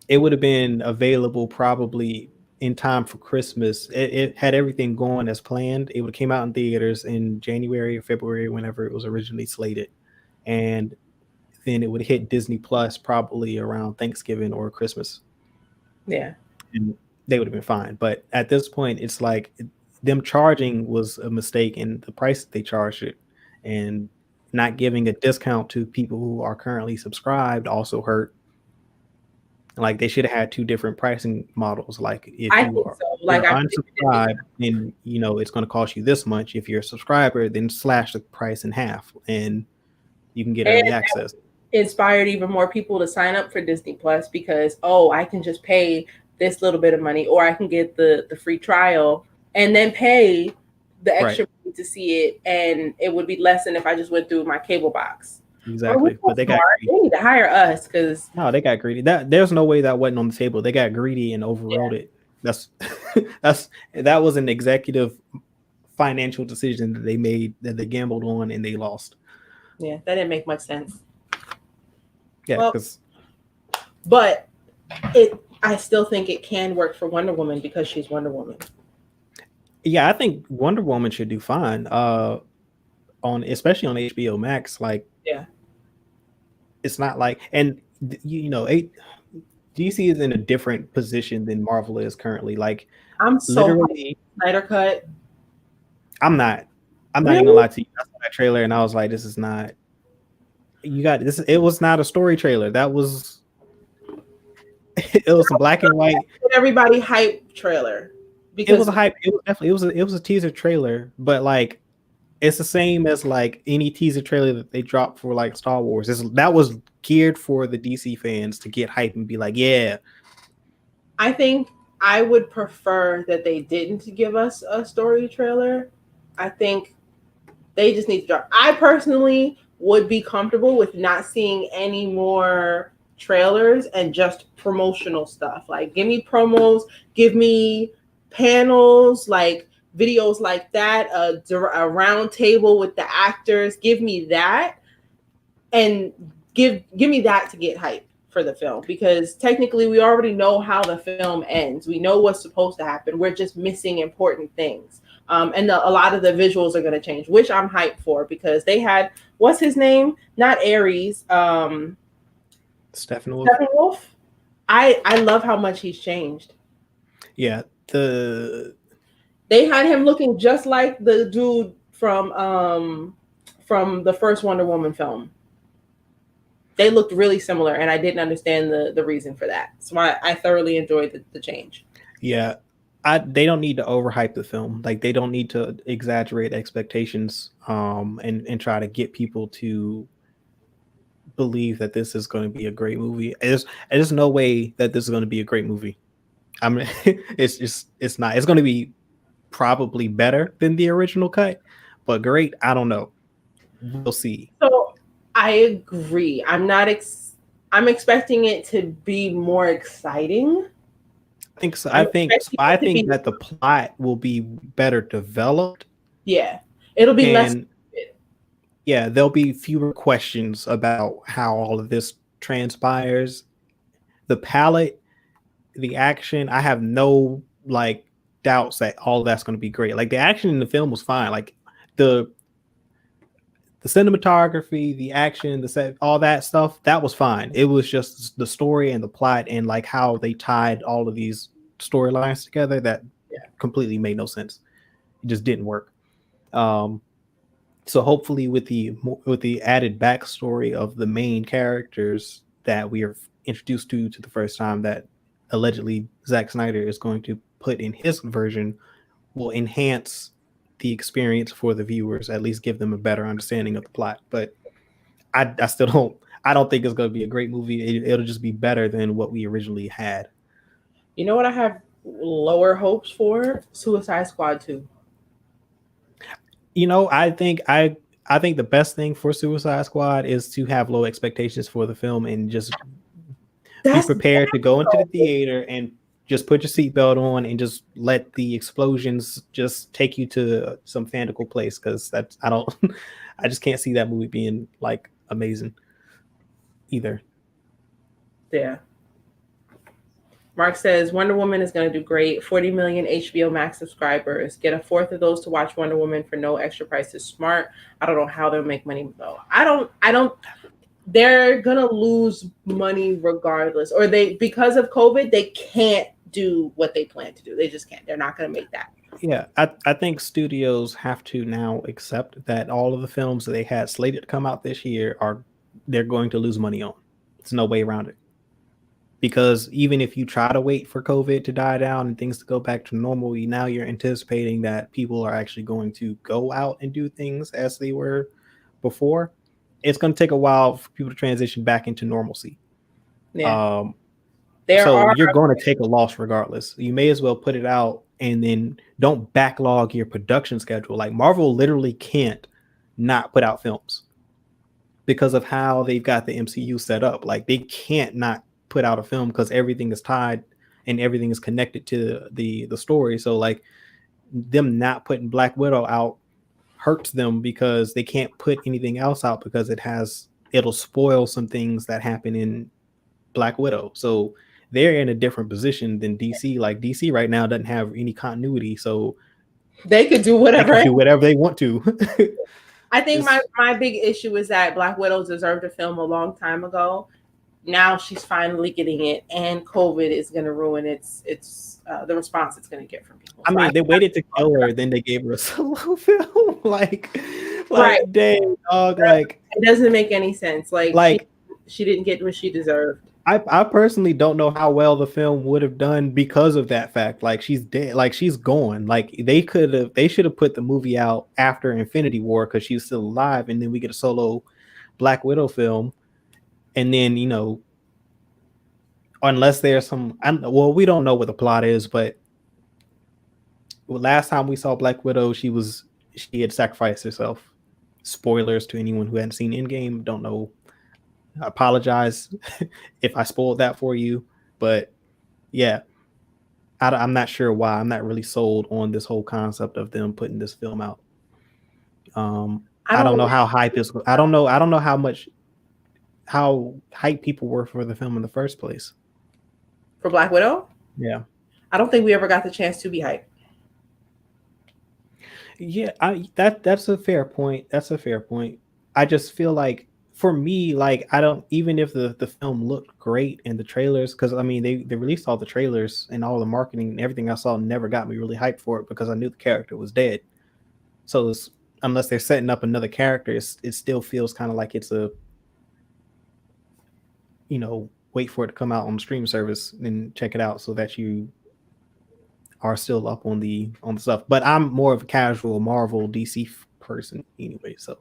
it would have been available probably in time for Christmas. It had everything going as planned. It would have came out in theaters in January or February, whenever it was originally slated, and then it would hit Disney Plus probably around Thanksgiving or Christmas. Yeah. And they would have been fine. But at this point, it's like them charging was a mistake, and the price that they charged it, and not giving a discount to people who are currently subscribed also hurt. Like they should have had two different pricing models. Like if I you think are so. Like I think unsubscribed, then it's going to cost you this much. If you're a subscriber, then slash the price in half, and you can get early access. Inspired even more people to sign up for Disney Plus because I can just pay this little bit of money, or I can get the free trial and then pay the extra money to see it, and it would be less than if I just went through my cable box. Exactly, but they need to hire us because they got greedy. There's no way that wasn't on the table. They got greedy and overrode it. That was an executive financial decision that they made, that they gambled on, and they lost. Yeah, that didn't make much sense. Yeah, but I still think it can work for Wonder Woman because she's Wonder Woman. Yeah, I think Wonder Woman should do fine. Especially on HBO Max. Like, yeah, it's not like, and DC is in a different position than Marvel is currently. Like, I'm so literally Snyder Cut. I'm not even gonna lie to you. I saw that trailer and I was like, this is not. You got this. It was not a story trailer. That was. It was some black and white. Everybody hype trailer. Because it was a hype. It was definitely it was a teaser trailer, but like, it's the same as like any teaser trailer that they dropped for like Star Wars. That was geared for the DC fans to get hype and be like, yeah. I think I would prefer that they didn't give us a story trailer. I think they just need to drop. I personally would be comfortable with not seeing any more trailers and just promotional stuff. Like, give me promos, give me panels, like videos like that, a round table with the actors. Give me that, and give me that to get hype for the film, because technically we already know how the film ends. We know what's supposed to happen. We're just missing important things. And a lot of the visuals are going to change, which I'm hyped for, because they had, what's his name? Not Ares. Steppenwolf. I love how much he's changed. Yeah. They had him looking just like the dude from the first Wonder Woman film. They looked really similar, and I didn't understand the reason for that. So I thoroughly enjoyed the change. Yeah. They don't need to overhype the film. Like, they don't need to exaggerate expectations and try to get people to believe that this is going to be a great movie. There's no way that this is going to be a great movie. I mean, it's not. It's going to be probably better than the original cut, but great, I don't know. We'll see. So I agree. I'm expecting it to be more exciting. I think so. I think that the plot will be better developed. Yeah, it'll be less. Yeah, there'll be fewer questions about how all of this transpires. The palette, the action, I have no like doubts that all of that's going to be great. Like, the action in the film was fine. Like the cinematography, the action, the set, all that stuff, that was fine. It was just the story and the plot and like how they tied all of these storylines together that completely made no sense. It just didn't work. So hopefully with the added backstory of the main characters that we are introduced to the first time, that allegedly Zack Snyder is going to put in his version, will enhance the experience for the viewers, at least give them a better understanding of the plot. But I don't think it's going to be a great movie. It'll just be better than what we originally had. You know what I have lower hopes for? Suicide Squad 2. I think the best thing for Suicide Squad is to have low expectations for the film and just be prepared to go into the theater and just put your seatbelt on and just let the explosions just take you to some fantastical place, because I just can't see that movie being like amazing either. Yeah. Mark says Wonder Woman is going to do great. 40 million HBO Max subscribers. Get a fourth of those to watch Wonder Woman for no extra price is smart. I don't know how they'll make money though. I don't. They're gonna lose money regardless, or because of COVID, they can't do what they plan to do. They just can't. They're not gonna make that. Yeah, I think studios have to now accept that all of the films that they had slated to come out this year are they're going to lose money on. There's no way around it. Because even if you try to wait for COVID to die down and things to go back to normal, now you're anticipating that people are actually going to go out and do things as they were before. It's going to take a while for people to transition back into normalcy. Yeah, Um, there so are. you're going to take a loss regardless. You may as well put it out and then don't backlog your production schedule. Like Marvel literally can't not put out films because of how they've got the MCU set up. Like they can't not put out a film because everything is tied and everything is connected to the story. So like them not putting Black Widow out hurts them because they can't put anything else out because it'll spoil some things that happen in Black Widow. So they're in a different position than DC. Like DC right now doesn't have any continuity, so They could do they can whatever. do whatever they want to. I think my It's, my big issue is that Black Widow deserved a film a long time ago. Now she's finally getting it, and COVID is going to ruin its the response it's going to get from people. I So I mean, they waited to kill her, then they gave her a solo film. right, Dang, dog. it doesn't make any sense. Like Like she didn't get what she deserved. I personally don't know how well the film would have done because of that fact. Like she's dead, like she's gone. Like they should have put the movie out after Infinity War because she's still alive, and then we get a solo Black Widow film, and then unless there's well, we don't know what the plot is, but last time we saw Black Widow, she had sacrificed herself. Spoilers to anyone who hadn't seen Endgame. Don't know. I apologize if I spoiled that for you, but yeah, I'm not sure why. I'm not really sold on this whole concept of them putting this film out. I I don't don't know how hype is. I don't know. I don't know how hype people were for the film in the first place. for Black Widow. Yeah. I don't think we ever got the chance to be hyped. Yeah, that's a fair point. That's a fair point. I just feel like for me, like I don't even if the film looked great and the trailers, because I mean they released all the trailers and all the marketing and everything I saw never got me really hyped for it because I knew the character was dead. So unless they're setting up another character, it still feels kind of like it's a wait for it to come out on the stream service and check it out so that you are still up on the stuff. But I'm more of a casual Marvel DC person anyway, so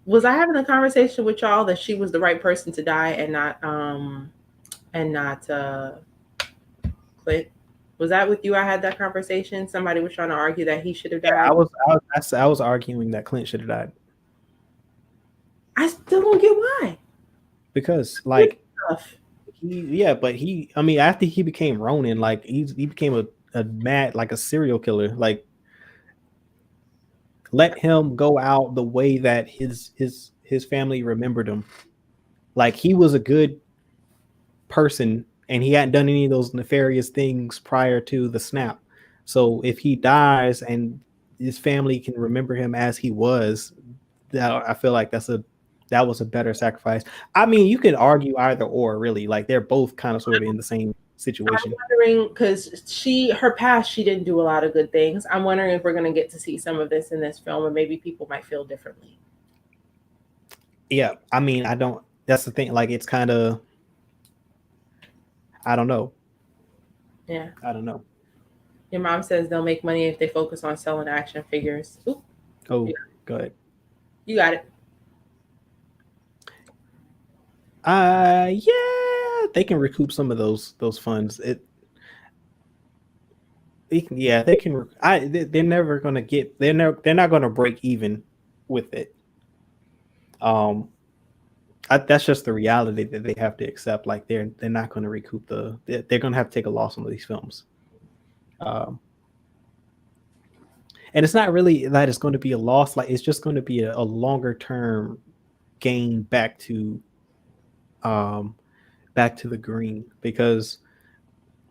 Was I having a conversation with y'all that she was the right person to die and not Clint? Was that with you? I had that conversation. Somebody was trying to argue that he should have yeah, died. I was arguing that Clint should have died I still don't get why. because Good stuff. but I mean after he became Ronin, like he became a mad like a serial killer. Like let him go out the way that his family remembered him. Like he was a good person and he hadn't done any of those nefarious things prior to the snap. So if he dies and his family can remember him as he was, I feel like that was a better sacrifice. I mean, you could argue either or really. Like they're both kind of sort of in the same situation. I'm wondering because her past, she didn't do a lot of good things. I'm wondering if we're going to get to see some of this in this film, and maybe people might feel differently. Yeah, I mean, I don't. That's the thing. Like it's kind of. I don't know. Yeah. I don't know. Your mom says they'll make money if they focus on selling action figures. Ooh, Oh, yeah. Go ahead. You got it. Yeah, they can recoup some of those funds. They can. They're never gonna get. They're not gonna break even with it. That's just the reality that they have to accept. Like they're not going to recoup they're going to have to take a loss on these films. And it's not really that it's going to be a loss. Like it's just going to be a longer term gain back to the green because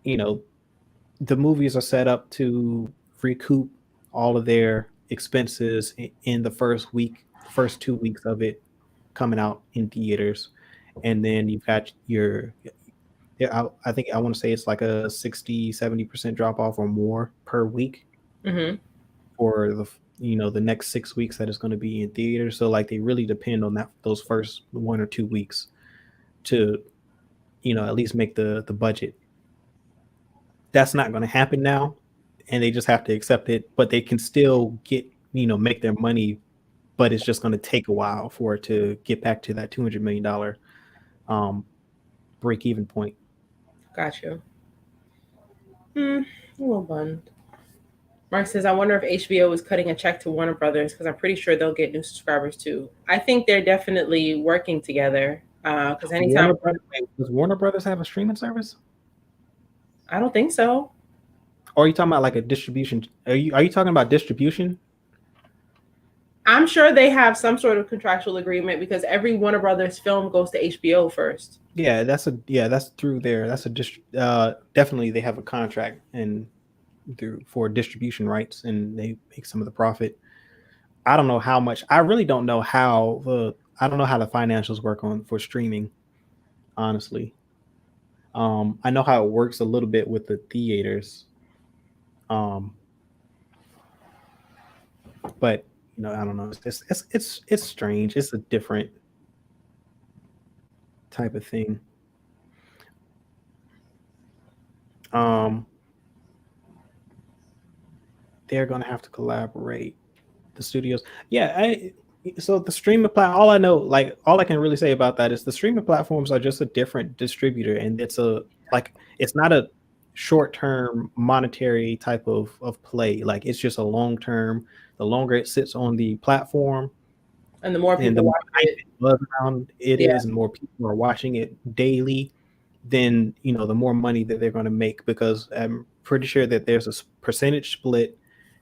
the movies are set up to recoup all of their expenses in the first 2 weeks of it coming out in theaters, and then you've got Yeah, I think I want to say it's like a 60-70% drop off or more per week Mm-hmm. for the next 6 weeks that it's going to be in theaters. So like they really depend on those first 1 or 2 weeks to at least make the budget. That's not going to happen now, and they just have to accept it. But they can still make their money, but it's just going to take a while for it to get back to that $200 million break even point. Got you. A little bummed. Mark says, I wonder if HBO is cutting a check to Warner Brothers because I'm pretty sure they'll get new subscribers too. I think they're definitely working together. Because anytime Does Warner Brothers have a streaming service? I don't think so. Or are you talking about like a distribution? Are you talking about distribution? I'm sure they have some sort of contractual agreement because every Warner Brothers film goes to HBO first. Yeah, that's through there. That's definitely they have a contract and for distribution rights, and they make some of the profit. I don't know how much. I really don't know how the financials work for streaming, honestly. I know how it works a little bit with the theaters. But I don't know. It's strange. It's a different type of thing. They're gonna have to collaborate. The studios, yeah. So the streaming platform. All I can really say about that is the streaming platforms are just a different distributor, and it's not a short-term monetary type of play. Like it's just a long-term. The longer it sits on the platform, and the more people watch it, around it is, and more people are watching it daily, then the more money that they're going to make, because I'm pretty sure that there's a percentage split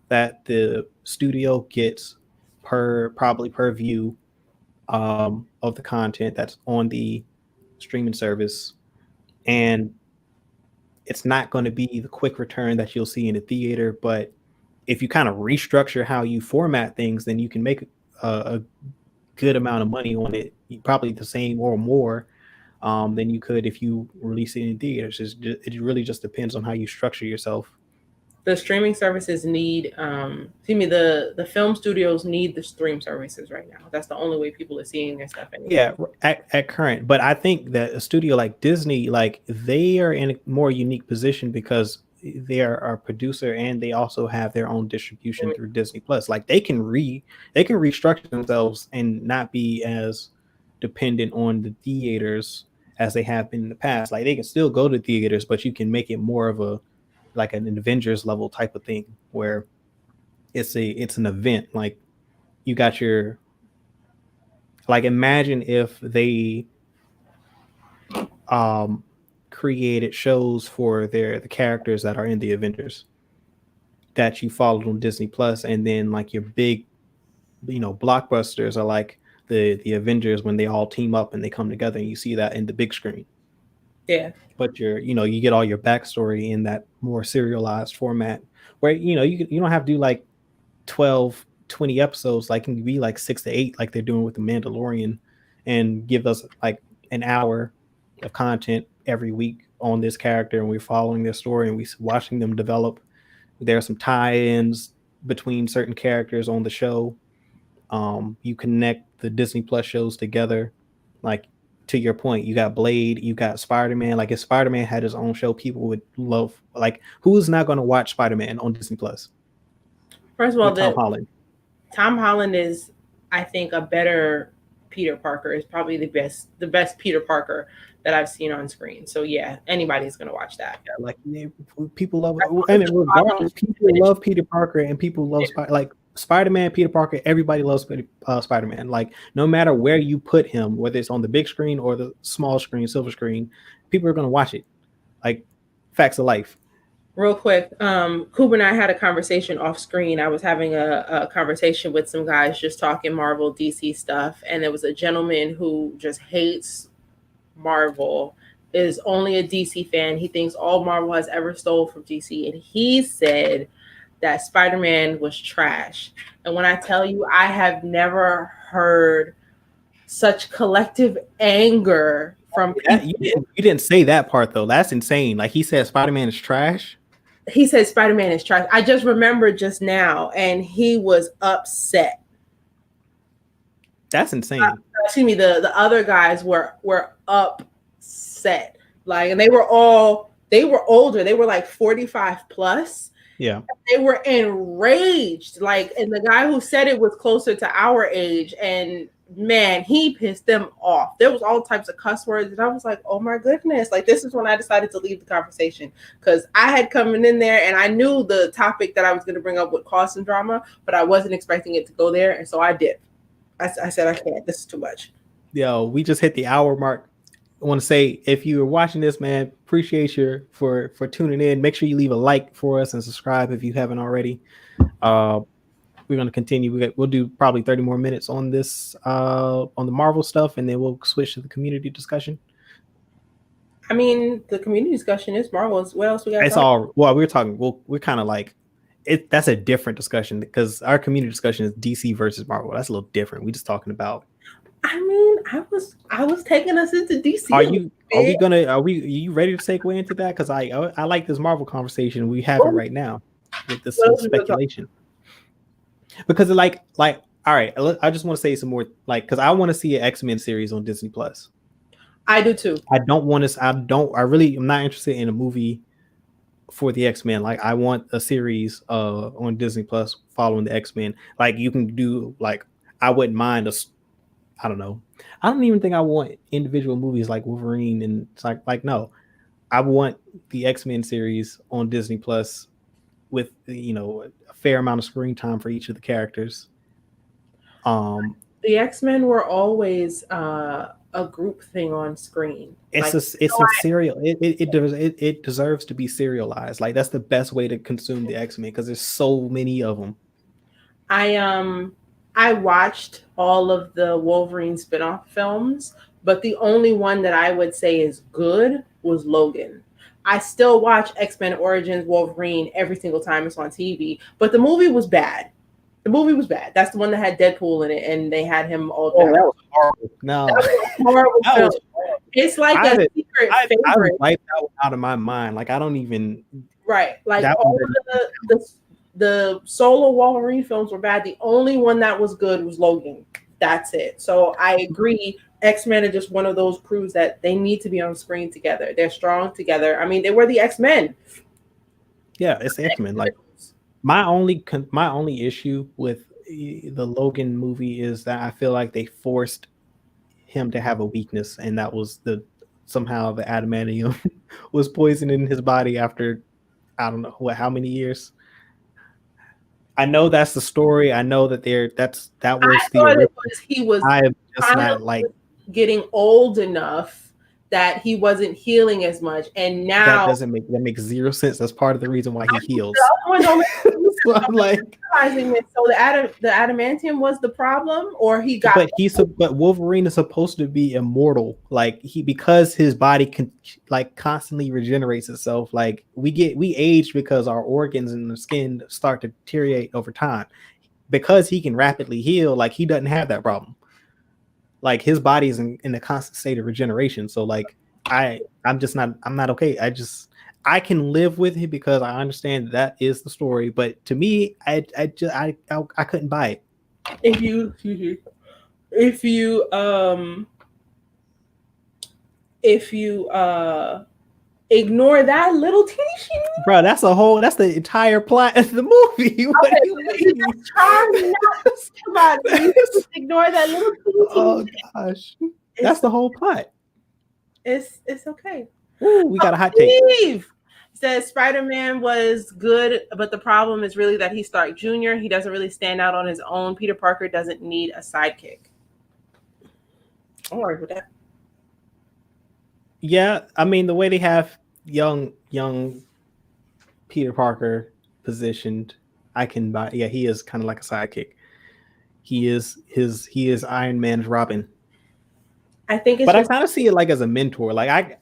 that the studio gets probably per view of the content that's on the streaming service, and it's not going to be the quick return that you'll see in a theater. But if you kind of restructure how you format things, then you can make a good amount of money on it, probably the same or more than you could if you release it in theaters. It really just depends on how you structure yourself. The streaming services need, the film studios need the stream services right now. That's the only way people are seeing their stuff anyway. Yeah, at current. But I think that a studio like Disney, like they are in a more unique position because they are a producer and they also have their own distribution through Disney Plus. Like they can restructure themselves and not be as dependent on the theaters as they have been in the past. Like they can still go to theaters, but you can make it more of an Avengers level type of thing where it's an event. Like you got imagine if they created shows for the characters that are in the Avengers that you followed on Disney Plus, and then like your big blockbusters are like the Avengers when they all team up and they come together, and you see that in the big screen. Yeah. But you get all your backstory in that more serialized format where you don't have to do like 12, 20 episodes. Like it can be like 6 to 8 like they're doing with the Mandalorian, and give us like an hour of content every week on this character, and we're following their story and we're watching them develop. There are some tie-ins between certain characters on the show. You connect the Disney Plus shows together. Like to your point, you got Blade, you got Spider-Man. Like if Spider-Man had his own show, people would love. Like who's not going to watch Spider-Man on Disney Plus? First of all, Tom Holland is, I think, a better Peter Parker. Is probably the best Peter Parker that I've seen on screen. So yeah, anybody's gonna watch that. Yeah, like people love. Regardless, people love Peter Parker and people love Spider-Man, Peter Parker. Everybody loves Spider-Man. Like no matter where you put him, whether it's on the big screen or the small screen, silver screen, people are gonna watch it. Like facts of life. Real quick, Cooper and I had a conversation off screen. I was having a conversation with some guys just talking Marvel, DC stuff, and there was a gentleman who just hates Marvel, is only a DC fan. He thinks all Marvel has ever stole from DC, and he said that Spider-Man was trash. And when I tell you, I have never heard such collective anger from You people. didn't say that part though. That's insane. Like he said, Spider-Man is trash. He said Spider-Man is trash. I just remembered just now, and he was upset. That's insane. Excuse me. The other guys were upset. Like, and they were older. They were like 45 plus. Yeah. They were enraged. Like, and the guy who said it was closer to our age, and man, he pissed them off. There was all types of cuss words, and I was like, oh my goodness. Like, this is when I decided to leave the conversation, because I had coming in there and I knew the topic that I was going to bring up would cause some drama, but I wasn't expecting it to go there, and so I did. I said, I can't. This is too much. Yo, we just hit the hour mark. I want to say, if you're watching this, man, appreciate you for tuning in. Make sure you leave a like for us and subscribe if you haven't already. We're going to continue. We'll do probably 30 more minutes on this, on the Marvel stuff, and then we'll switch to the community discussion. I mean, the community discussion is Marvel. What else we got? It's all, well, we're talking, we're kind of like, that's a different discussion, because our community discussion is DC versus Marvel. That's a little different. We just talking about. I mean, I was taking us into DC. Are you ready to segue into that? Because I like this Marvel conversation we having right now with this speculation. Because like all right, I just want to say some more, like, because I want to see an X-Men series on Disney Plus. I do too. I'm not interested in a movie for the X-Men. Like, I want a series on Disney Plus following the X-Men. Like, you can do, like, I wouldn't mind I don't know. I don't even think I want individual movies like Wolverine, and it's like no. I want the X-Men series on Disney Plus with, you know, a fair amount of screen time for each of the characters. The X-Men were always a group thing on screen. It's a serial. It deserves to be serialized. Like, that's the best way to consume the X-Men, because there's so many of them. I watched all of the Wolverine spinoff films, but the only one that I would say is good was Logan. I still watch X-Men Origins Wolverine every single time it's on TV, but the movie was bad. That's the one that had Deadpool in it, and they had him all down. That was horrible. No, that was a horrible film. It's like a secret favorite. I wiped that one out of my mind. Like, I don't even. Right. Like, all of the solo Wolverine films were bad. The only one that was good was Logan. That's it. So I agree. X-Men are just one of those crews that they need to be on screen together. They're strong together. I mean, they were the X-Men. Yeah, it's X-Men. Like, my only issue with the Logan movie is that I feel like they forced him to have a weakness, and that was somehow the adamantium was poisoned in his body after, I don't know how many years. I know that's the story. I know that he was I am just not like getting old enough that he wasn't healing as much, and now that makes zero sense. That's part of the reason why he heals. So I'm like, so the adamantium was the problem, or he got. But Wolverine is supposed to be immortal. Like, because his body can, like, constantly regenerates itself. Like, we age because our organs and the skin start to deteriorate over time. Because he can rapidly heal, like, he doesn't have that problem. Like, his body is in a constant state of regeneration. So, like, I'm not okay. I can live with it because I understand that is the story, but to me, I couldn't buy it. If you ignore that little teeny, bro, that's the entire plot of the movie. What are you mean? Ignore that little teeny. Oh gosh, that's the whole plot. It's okay. Ooh, we got a hot take. Says Spider-Man was good, but the problem is really that he's Stark Jr. He doesn't really stand out on his own. Peter Parker doesn't need a sidekick. Don't worry about that. Yeah, I mean, the way they have young Peter Parker positioned, I can buy. Yeah, he is kind of like a sidekick. He is Iron Man's Robin. I think, I kind of see it like as a mentor. Like,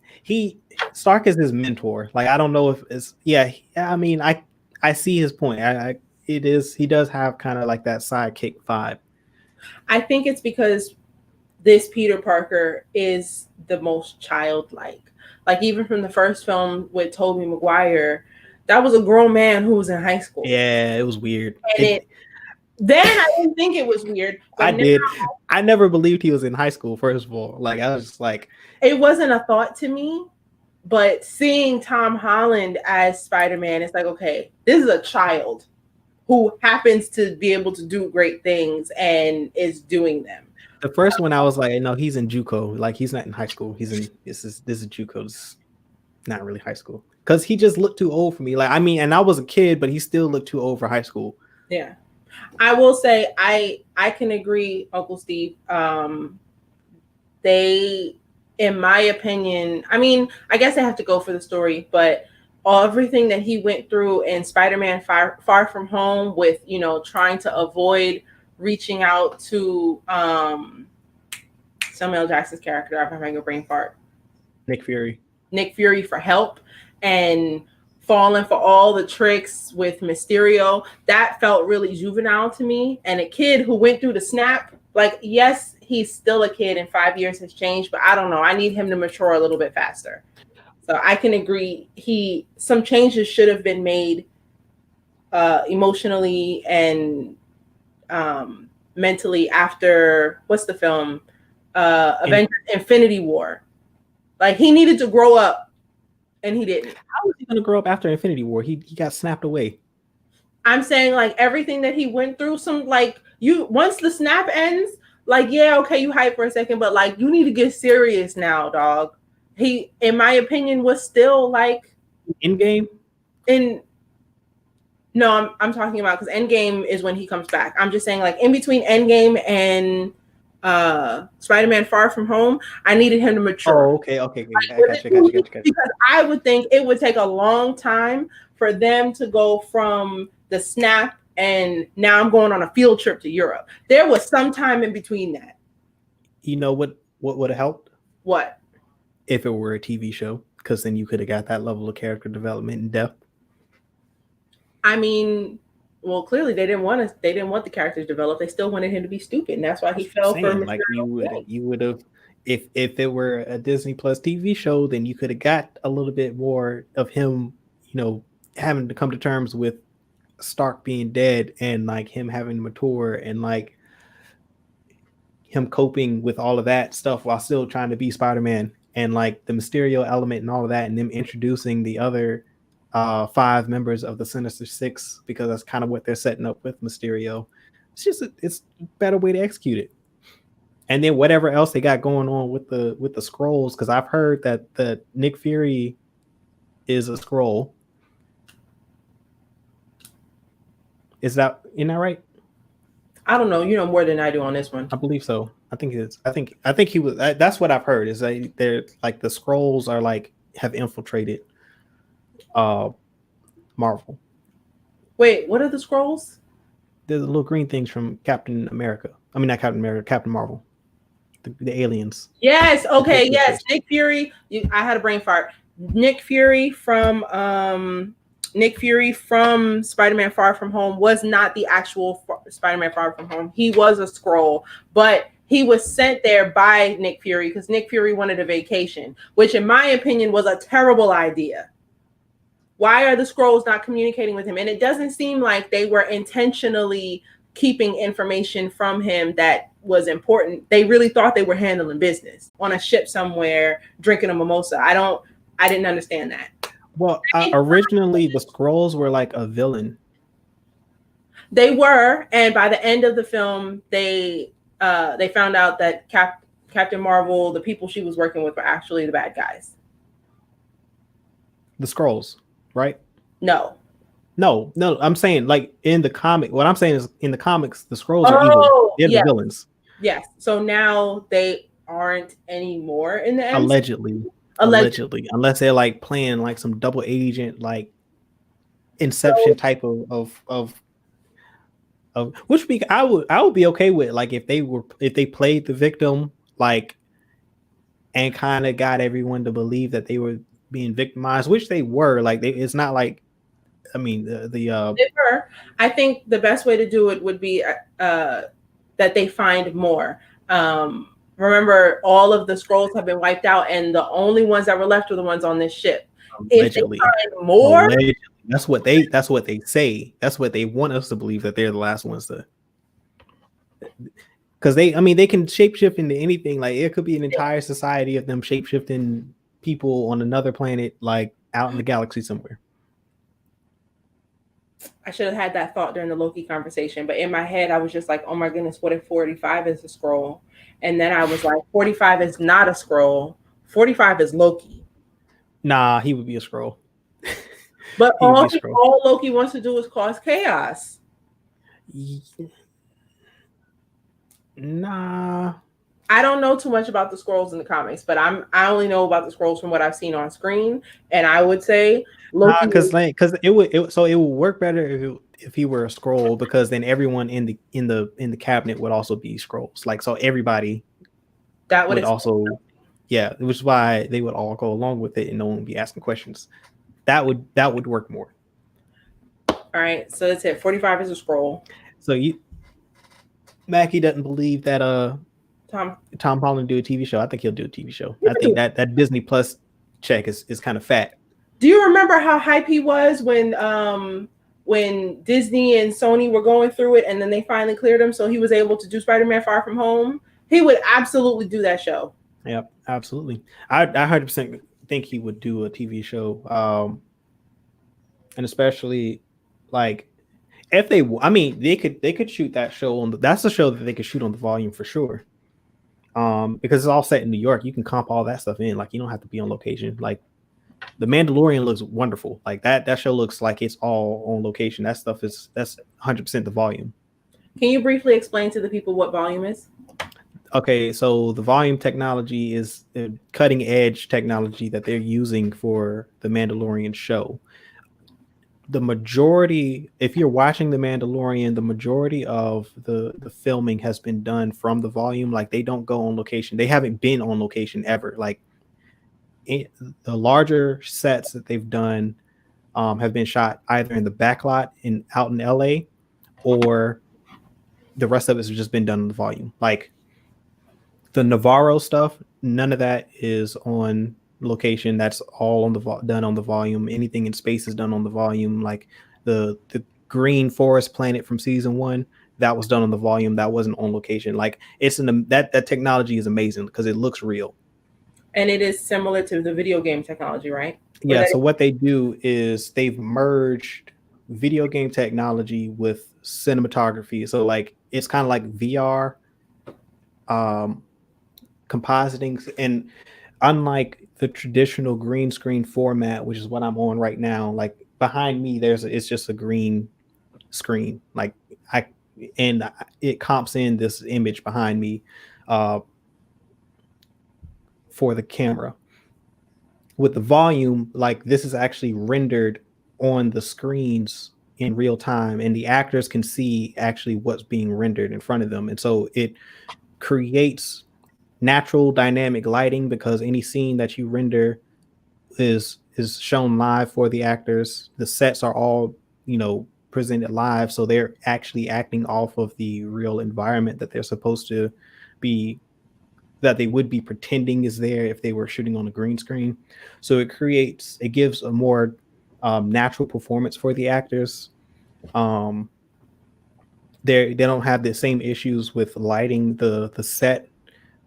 Stark is his mentor. Like, I don't know if it's, yeah. I mean, I see his point. He does have kind of like that sidekick vibe. I think it's because this Peter Parker is the most childlike. Like even from the first film with Tobey Maguire, that was a grown man who was in high school. Yeah, it was weird. And then I didn't think it was weird. But did. I never believed he was in high school, first of all. Like, I was just like... It wasn't a thought to me, but seeing Tom Holland as Spider-Man, it's like, okay, this is a child who happens to be able to do great things and is doing them. The first one, I was like, no, he's in JUCO. Like, he's not in high school. This is JUCO. This is not really high school. Because he just looked too old for me. Like, I mean, and I was a kid, but he still looked too old for high school. Yeah. I will say I can agree, Uncle Steve. They, in my opinion, I mean, I guess I have to go for the story, but everything that he went through in Spider-Man Far From Home with, you know, trying to avoid reaching out to Samuel L. Jackson's character, I'm having a brain fart. Nick Fury for help and falling for all the tricks with Mysterio, that felt really juvenile to me. And a kid who went through the snap, like, yes, he's still a kid and 5 years has changed, but I don't know. I need him to mature a little bit faster. So I can agree. Some changes should have been made emotionally and mentally after, what's the film? Avengers Infinity War. Like, he needed to grow up. And he didn't. How was he going to grow up after Infinity War? He got snapped away. I'm saying, like, everything that he went through, once the snap ends, like, yeah, okay, you hype for a second, but like, you need to get serious now, dog. He, in my opinion, was still like Endgame. No, I'm talking about, because Endgame is when he comes back. I'm just saying, like, in between Endgame and Spider-Man Far From Home, I needed him to mature. Oh, okay. Like, gotcha. Because I would think it would take a long time for them to go from the snap and now I'm going on a field trip to Europe. There was some time in between that. You know what would have helped? What? If it were a TV show, because then you could have got that level of character development and depth. I mean, well, clearly they didn't want the characters developed. They still wanted him to be stupid, and that's why he fell for. Like, you would have, if it were a Disney Plus TV show, then you could have got a little bit more of him, you know, having to come to terms with Stark being dead and like him having to mature and like him coping with all of that stuff while still trying to be Spider-Man, and like the Mysterio element and all of that, and them introducing the other 5 members of the Sinister Six, because that's kind of what they're setting up with Mysterio. It's a better way to execute it. And then whatever else they got going on with the Skrulls, because I've heard that the Nick Fury is a Skrull. Isn't that right? I don't know. You know more than I do on this one. I believe so. I think he was. That's what I've heard. Is they're like the Skrulls are like have infiltrated Marvel. Wait, what are the Skrulls? They're the little green things from Captain America. I mean, not Captain America, Captain Marvel. The aliens. Yes. Okay. Yes. Nick Fury. I had a brain fart. Nick Fury from Spider-Man Far From Home was not the actual Spider-Man Far From Home. He was a Skrull, but he was sent there by Nick Fury because Nick Fury wanted a vacation, which in my opinion was a terrible idea. Why are the Skrulls not communicating with him? And it doesn't seem like they were intentionally keeping information from him that was important. They really thought they were handling business on a ship somewhere, drinking a mimosa. I didn't understand that. Well, originally the Skrulls were like a villain. They were, and by the end of the film, they found out that Captain Marvel, the people she was working with, were actually the bad guys. The Skrulls, right? No. I'm saying like in the comic. What I'm saying is in the comics, the Skrulls are evil. They're the villains. Yes. So now they aren't anymore in the end. Allegedly, unless they're like playing like some double agent, like Inception type of which I would be okay with, like if they played the victim, like, and kind of got everyone to believe that they were being victimized, which they were. Like it's not like, I mean they were. I think the best way to do it would be that they find more. Remember, all of the scrolls have been wiped out, and the only ones that were left were the ones on this ship. If they Allegedly. find more, Allegedly. That's what they say. That's what they want us to believe, that they're the last ones to. Because they can shapeshift into anything. Like it could be an entire society of them shapeshifting people on another planet, like out in the galaxy somewhere. I should have had that thought during the Loki conversation, but in my head, I was just like, oh my goodness, what if 45 is a scroll? And then I was like, 45 is not a scroll. 45 is Loki. Nah, he would be a scroll. But all Loki wants to do is cause chaos. Nah. I don't know too much about the scrolls in the comics, but I only know about the scrolls from what I've seen on screen, and I would say Loki. Because it would work better if he were a scroll, because then everyone in the cabinet would also be scrolls. Like, so everybody that would also, yeah, which is why they would all go along with it and no one would be asking questions. That would work more. All right, so that's it. 45 is a scroll. So Mackie doesn't believe that Tom Holland do a TV show. I think he'll do a TV show. I think that Disney Plus check is kind of fat. Do you remember how hype he was when Disney and Sony were going through it, and then they finally cleared him, so he was able to do Spider-Man Far From Home? He would absolutely do that show. Yep, absolutely. I 100% think he would do a TV show, and especially like if they could shoot that show that's a show that they could shoot on the volume for sure. Because it's all set in New York, you can comp all that stuff in. Like, you don't have to be on location. Like, The Mandalorian looks wonderful. Like that show looks like it's all on location. That's 100% the volume. Can you briefly explain to the people what volume is? Okay, so the volume technology is a cutting edge technology that they're using for the Mandalorian show. The majority, if you're watching The Mandalorian, the majority of the filming has been done from the volume. Like, they don't go on location. They haven't been on location ever. Like, the larger sets that they've done have been shot either in the backlot out in LA, or the rest of it's just been done in the volume. Like the Navarro stuff, none of that is on location. That's all on done on the volume. Anything in space is done on the volume. Like the green forest planet from season 1, that was done on the volume. That wasn't on location. Like that technology is amazing because it looks real. And it is similar to the video game technology, right? Yeah. So what they do is they've merged video game technology with cinematography. So like it's kind of like VR compositing, and unlike the traditional green screen format, which is what I'm on right now, like behind me it's just a green screen. Like it comps in this image behind me for the camera. With the volume, like this is actually rendered on the screens in real time, and the actors can see actually what's being rendered in front of them. And so it creates natural dynamic lighting, because any scene that you render is shown live for the actors. The sets are all, presented live, so they're actually acting off of the real environment that they're supposed to be, that they would be pretending is there if they were shooting on a green screen. So it gives a more natural performance for the actors. They don't have the same issues with lighting the set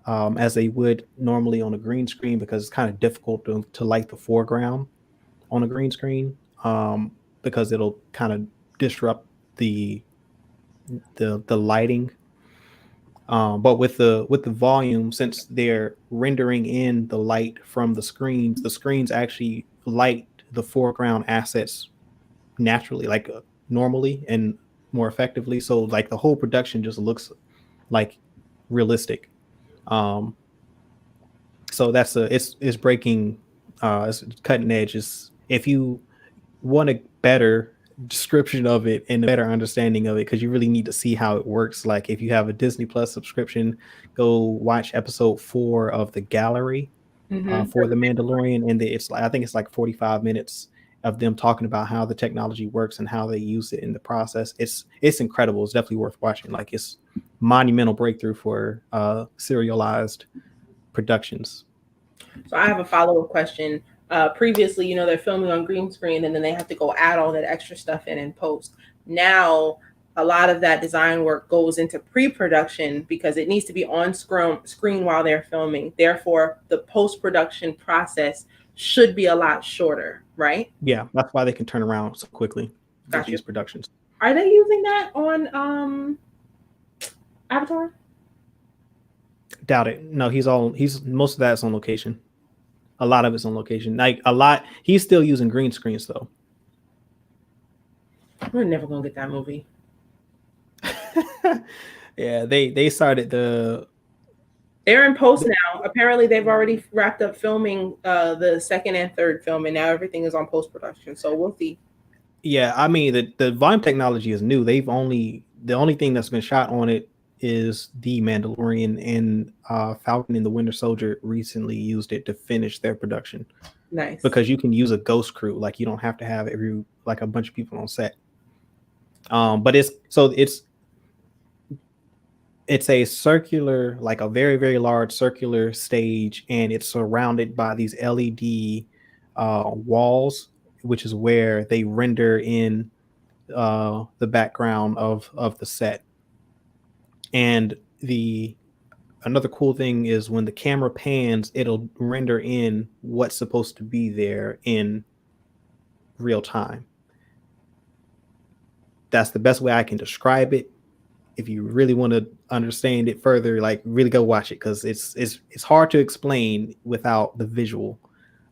as they would normally on a green screen, because it's kind of difficult to light the foreground on a green screen, because it'll kind of disrupt the lighting. But with the volume, since they're rendering in the light from the screens actually light the foreground assets naturally, like normally and more effectively. So like the whole production just looks like realistic. So that's it's breaking, it's cutting edge. If you want a better description of it and a better understanding of it, because you really need to see how it works. Like if you have a Disney Plus subscription, go watch episode 4 of The Gallery for The Mandalorian, and I think it's like 45 minutes of them talking about how the technology works and how they use it in the process. It's incredible. It's definitely worth watching. Like it's monumental breakthrough for serialized productions. So I have a follow-up question. Previously, you know, they're filming on green screen and then they have to go add all that extra stuff in post. Now, a lot of that design work goes into pre-production because it needs to be on screen while they're filming. Therefore, the post-production process should be a lot shorter, right? Yeah, that's why they can turn around so quickly with Gotcha. these productions. Are they using that on Avatar? Doubt it. No, he's most of that's on location. A lot of it's on location. Like a lot, he's still using green screens though. We're never gonna get that movie. Yeah, they started They're in post now. Apparently, they've already wrapped up filming the second and third film, and now everything is on post production. So we'll see. Yeah, I mean the volume technology is new. The only thing that's been shot on it is the Mandalorian, and Falcon and the Winter Soldier recently used it to finish their production. Nice. Because you can use a ghost crew, like you don't have to have a bunch of people on set. But it's a circular, like a very, very large circular stage, and it's surrounded by these LED walls, which is where they render in the background of the set. And another cool thing is when the camera pans, it'll render in what's supposed to be there in real time. That's the best way I can describe it. If you really want to understand it further, like really go watch it, because it's hard to explain without the visual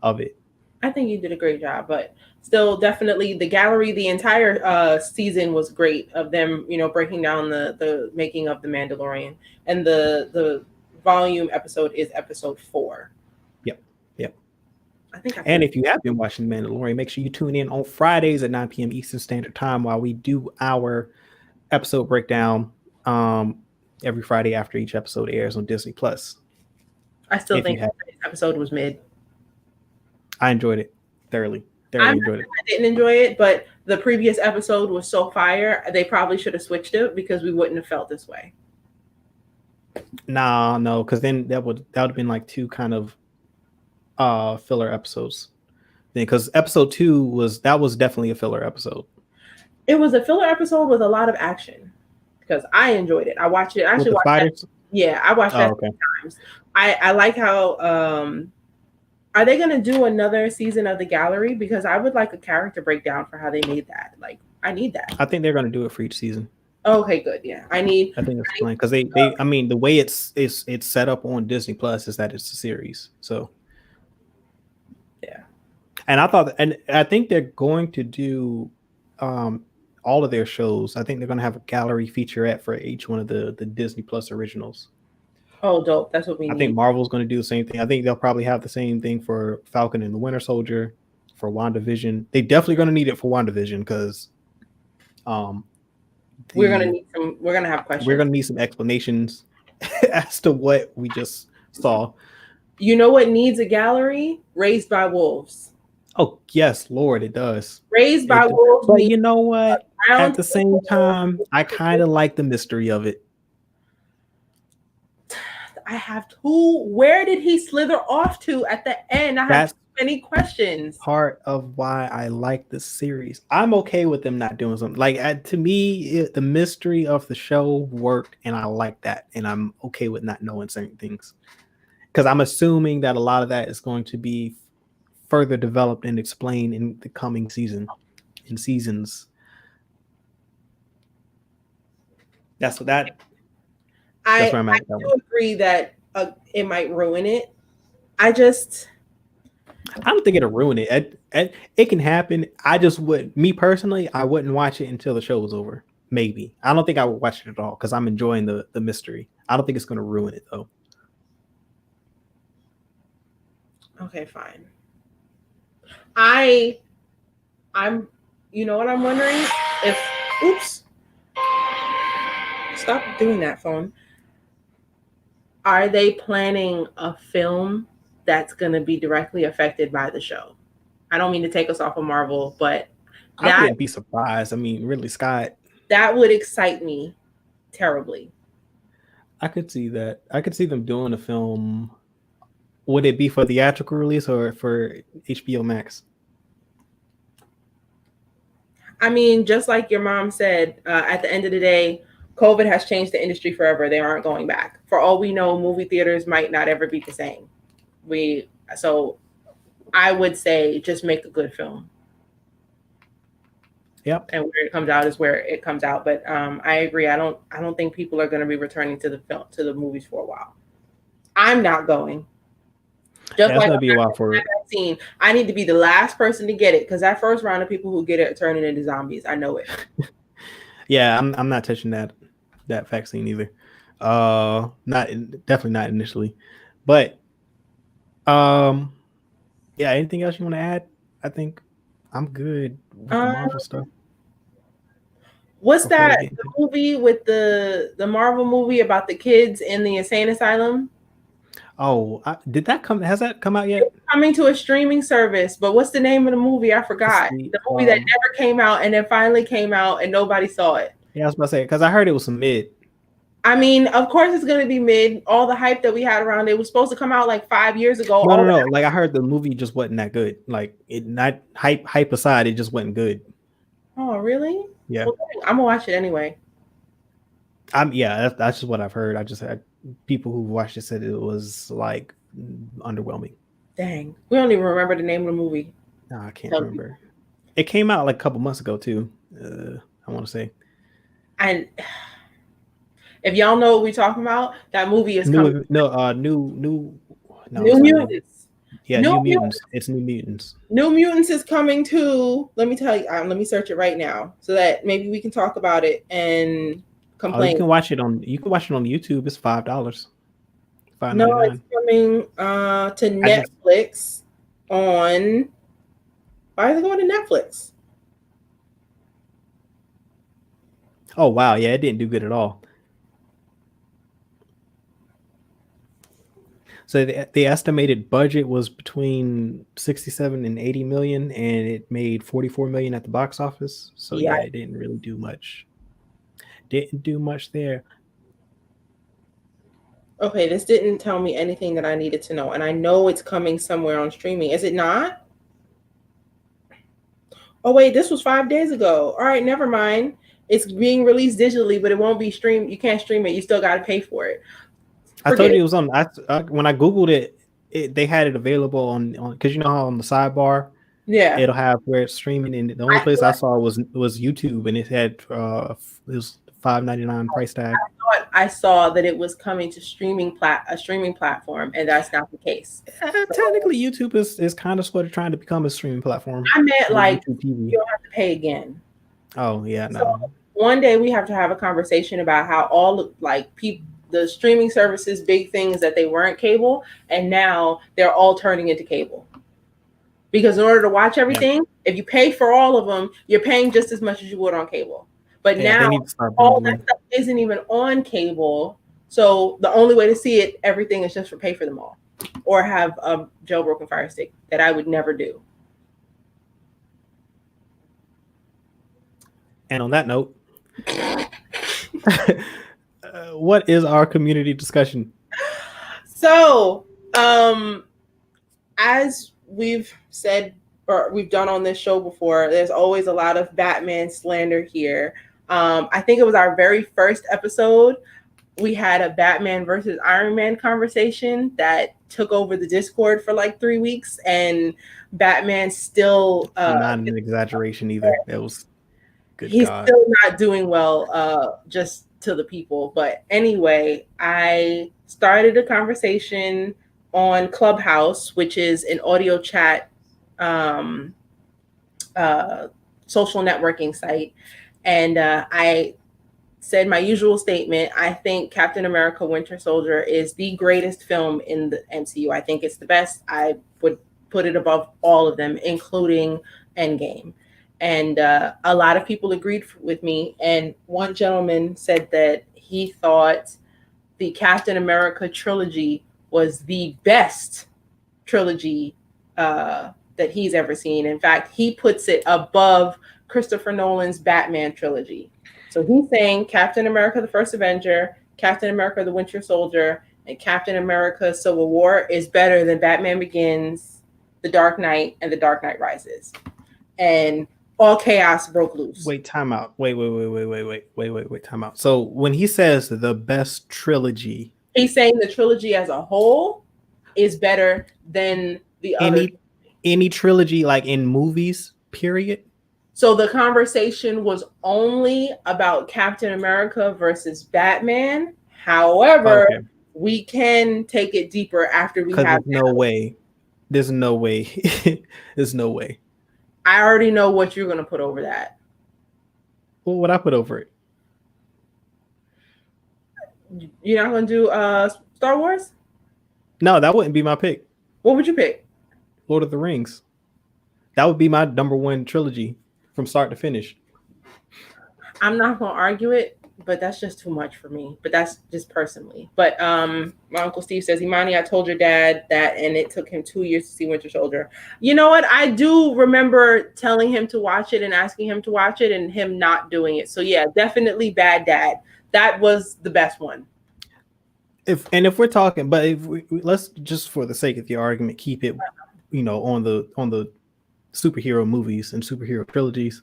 of it. I think you did a great job, but still, definitely the gallery, the entire season was great of them, you know, breaking down the making of the Mandalorian, and the volume episode is episode 4. Yep. And if you have been watching Mandalorian, make sure you tune in on Fridays at 9 p.m. Eastern Standard Time while we do our episode breakdown every Friday after each episode airs on Disney Plus. I still think this episode was mid. I enjoyed it thoroughly enjoyed it. I didn't enjoy it, but the previous episode was so fire. They probably should have switched it because we wouldn't have felt this way. No, because then that would have been like two kind of filler episodes. Then because episode 2 was definitely a filler episode. It was a filler episode with a lot of action because I enjoyed it. I watched it. I actually watched it. Yeah, I watched that 3 times. I like how. Are they going to do another season of the gallery? Because I would like a character breakdown for how they made that. Like, I need that. I think they're going to do it for each season. Okay, good. Yeah, I think that's fine because they. I mean, the way it's set up on Disney Plus is that it's a series. So. Yeah. And I think they're going to do all of their shows. I think they're going to have a gallery featurette for each one of the Disney Plus originals. Oh, dope. That's what we need. I think Marvel's going to do the same thing. I think they'll probably have the same thing for Falcon and the Winter Soldier, for WandaVision. They definitely going to need it for WandaVision because we're going to have questions. We're going to need some explanations as to what we just saw. You know what needs a gallery? Raised by Wolves. Oh, yes, Lord, it does. Raised by Wolves. But you know what? At the same time, I kind of like the mystery of it. I have 2. Where did he slither off to at the end? I have so many questions. Part of why I like this series. I'm okay with them not doing something. Like to me, the mystery of the show worked, and I like that. And I'm okay with not knowing certain things because I'm assuming that a lot of that is going to be further developed and explained in the coming seasons. That's what that. I do agree that it might ruin it. I don't think it'll ruin it. It can happen. Me personally, I wouldn't watch it until the show was over. Maybe. I don't think I would watch it at all because I'm enjoying the mystery. I don't think it's going to ruin it though. Okay, fine. I'm. You know what I'm wondering? Oops. Stop doing that, phone. Are they planning a film that's going to be directly affected by the show? I don't mean to take us off of Marvel, but I wouldn't be surprised. I mean, Ridley Scott. That would excite me terribly. I could see that. I could see them doing a film. Would it be for theatrical release or for HBO Max? I mean, just like your mom said, at the end of the day, COVID has changed the industry forever. They aren't going back. For all we know, movie theaters might not ever be the same. So I would say just make a good film. Yep. And where it comes out is where it comes out. But I agree. I don't think people are going to be returning to the movies for a while. I'm not going. Just That's like gonna be a while for it. vaccine, I need to be the last person to get it because that first round of people who get it are turning into zombies. I know it. Yeah, I'm not touching that vaccine either. Not definitely not initially, but yeah. Anything else you want to add? I think I'm good with the Marvel stuff. What's that movie with the Marvel movie about the kids in the insane asylum? Oh, did that come? Has that come out yet? It's coming to a streaming service, but what's the name of the movie? I forgot. The movie that never came out and then finally came out and nobody saw it. Yeah, I was about to say because I heard it was some mid. I mean, of course it's going to be mid. All the hype that we had around it was supposed to come out like 5 years ago. No. Like I heard the movie just wasn't that good. Like it, not hype aside, it just wasn't good. Oh, really? Yeah. Well, I'm gonna watch it anyway. Yeah, that's just what I've heard. I just had people who watched it said it was like underwhelming. Dang, we don't even remember the name of the movie. No, I can't remember. It came out like a couple months ago too. I want to say. And if y'all know what we're talking about, that movie is coming. New Mutants. Yeah, New Mutants. It's New Mutants. New Mutants is coming too. Let me tell you. Let me search it right now so that maybe we can talk about it and complain. You can watch it on YouTube. It's $5. No, it's coming to Netflix on. Why is it going to Netflix? Oh wow, yeah, it didn't do good at all. So the estimated budget was between 67 and 80 million, and it made 44 million at the box office. So yeah, it didn't really do much. Didn't do much there. Okay, this didn't tell me anything that I needed to know, and I know it's coming somewhere on streaming. Is it not? Oh wait, this was 5 days ago. All right, never mind. It's being released digitally, but it won't be streamed. You can't stream it. You still got to pay for it. I told you it was on. When I googled it, they had it available on because you know how on the sidebar, it'll have where it's streaming, and the only place I saw was YouTube, and it had it was $5.99 price tag. I saw that it was coming to a streaming platform, and that's not the case. Technically, YouTube is kind of sort of trying to become a streaming platform. I meant like you don't have to pay again. Oh yeah, no. So one day we have to have a conversation about how all like people. The streaming services, big things that they weren't cable, and now they're all turning into cable. Because in order to watch everything, if you pay for all of them, you're paying just as much as you would on cable. But now all that stuff isn't even on cable. So the only way to see it, everything is just for pay for them all. Or have a jailbroken Fire Stick that I would never do. And on that note, what is our community discussion? So, as we've said or we've done on this show before, there's always a lot of Batman slander here. I think it was our very first episode. We had a Batman versus Iron Man conversation that took over the Discord for like 3 weeks, and Batman still not an exaggeration either. It was good. He's still not doing well, just to the people. But anyway, I started a conversation on Clubhouse, which is an audio chat social networking site, and I said my usual statement. I think Captain America Winter Soldier is the greatest film in the MCU. I think it's the best. I would put it above all of them, including Endgame. And a lot of people agreed with me. And one gentleman said that he thought the Captain America trilogy was the best trilogy that he's ever seen. In fact, he puts it above Christopher Nolan's Batman trilogy. So he's saying Captain America, the First Avenger, Captain America: The Winter Soldier, and Captain America: Civil War is better than Batman Begins, The Dark Knight, and The Dark Knight Rises. And all chaos broke loose. Wait, time out. Wait, time out. So when he says the best trilogy, he's saying the trilogy as a whole is better than the other. Any trilogy, like in movies, period. So the conversation was only about Captain America versus Batman. However, we can take it deeper after we have. There's no way. There's no way. I already know what you're going to put over that. What would I put over it? You're not going to do Star Wars? No, that wouldn't be my pick. What would you pick? Lord of the Rings. That would be my number one trilogy from start to finish. I'm not going to argue it, but that's just too much for me. But that's just personally. But my Uncle Steve says, Imani, I told your dad that, and it took him 2 years to see Winter Soldier. You know what? I do remember telling him to watch it and asking him to watch it and him not doing it. So yeah, definitely bad dad. That was the best one. If we're talking, but if let's just for the sake of the argument, keep it, on the superhero movies and superhero trilogies.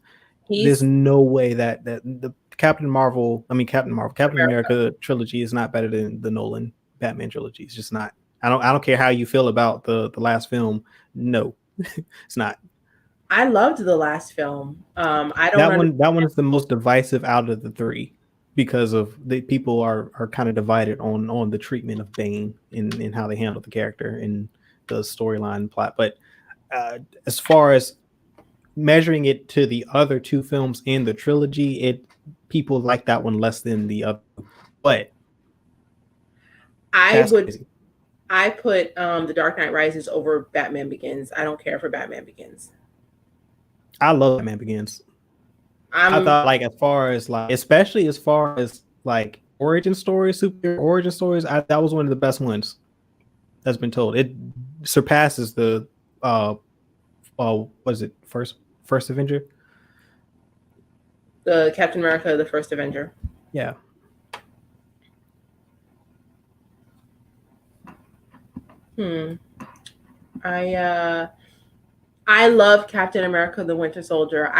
There's no way that the Captain America trilogy is not better than the Nolan Batman trilogy. It's just not. I don't care how you feel about the last film. No, it's not. I loved the last film. That one is the most divisive out of the three because of the people are kind of divided on the treatment of Bane and how they handle the character and the storyline and plot. But as far as measuring it to the other two films in the trilogy, people like that one less than the other. But I put The Dark Knight Rises over Batman Begins. I don't care for Batman Begins. I love Batman Begins. I thought, especially as far as like origin stories, super origin stories, that was one of the best ones that's been told. It surpasses the was it first Avenger? The Captain America, the First Avenger. Yeah. I love Captain America, the Winter Soldier.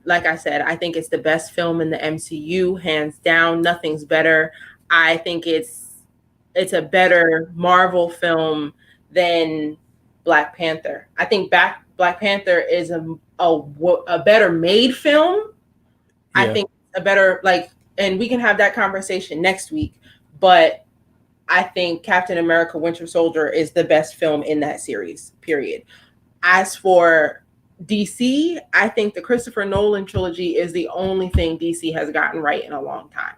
Like I said, I think it's the best film in the MCU, hands down. Nothing's better. I think it's a better Marvel film than Black Panther. I think Black Panther is a better made film. Yeah. I think a better, and we can have that conversation next week, but I think Captain America Winter Soldier is the best film in that series, period. As for DC, I think the Christopher Nolan trilogy is the only thing DC has gotten right in a long time.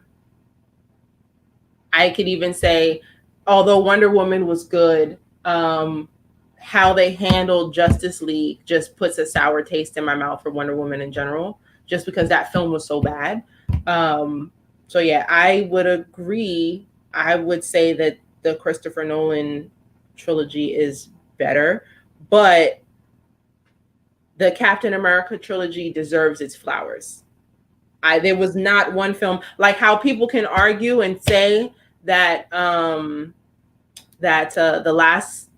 I could even say, although Wonder Woman was good, how they handled Justice League just puts a sour taste in my mouth for Wonder Woman in general, just because that film was so bad. So yeah, I would agree. I would say that the Christopher Nolan trilogy is better, but the Captain America trilogy deserves its flowers. There was not one film, like how people can argue and say that the last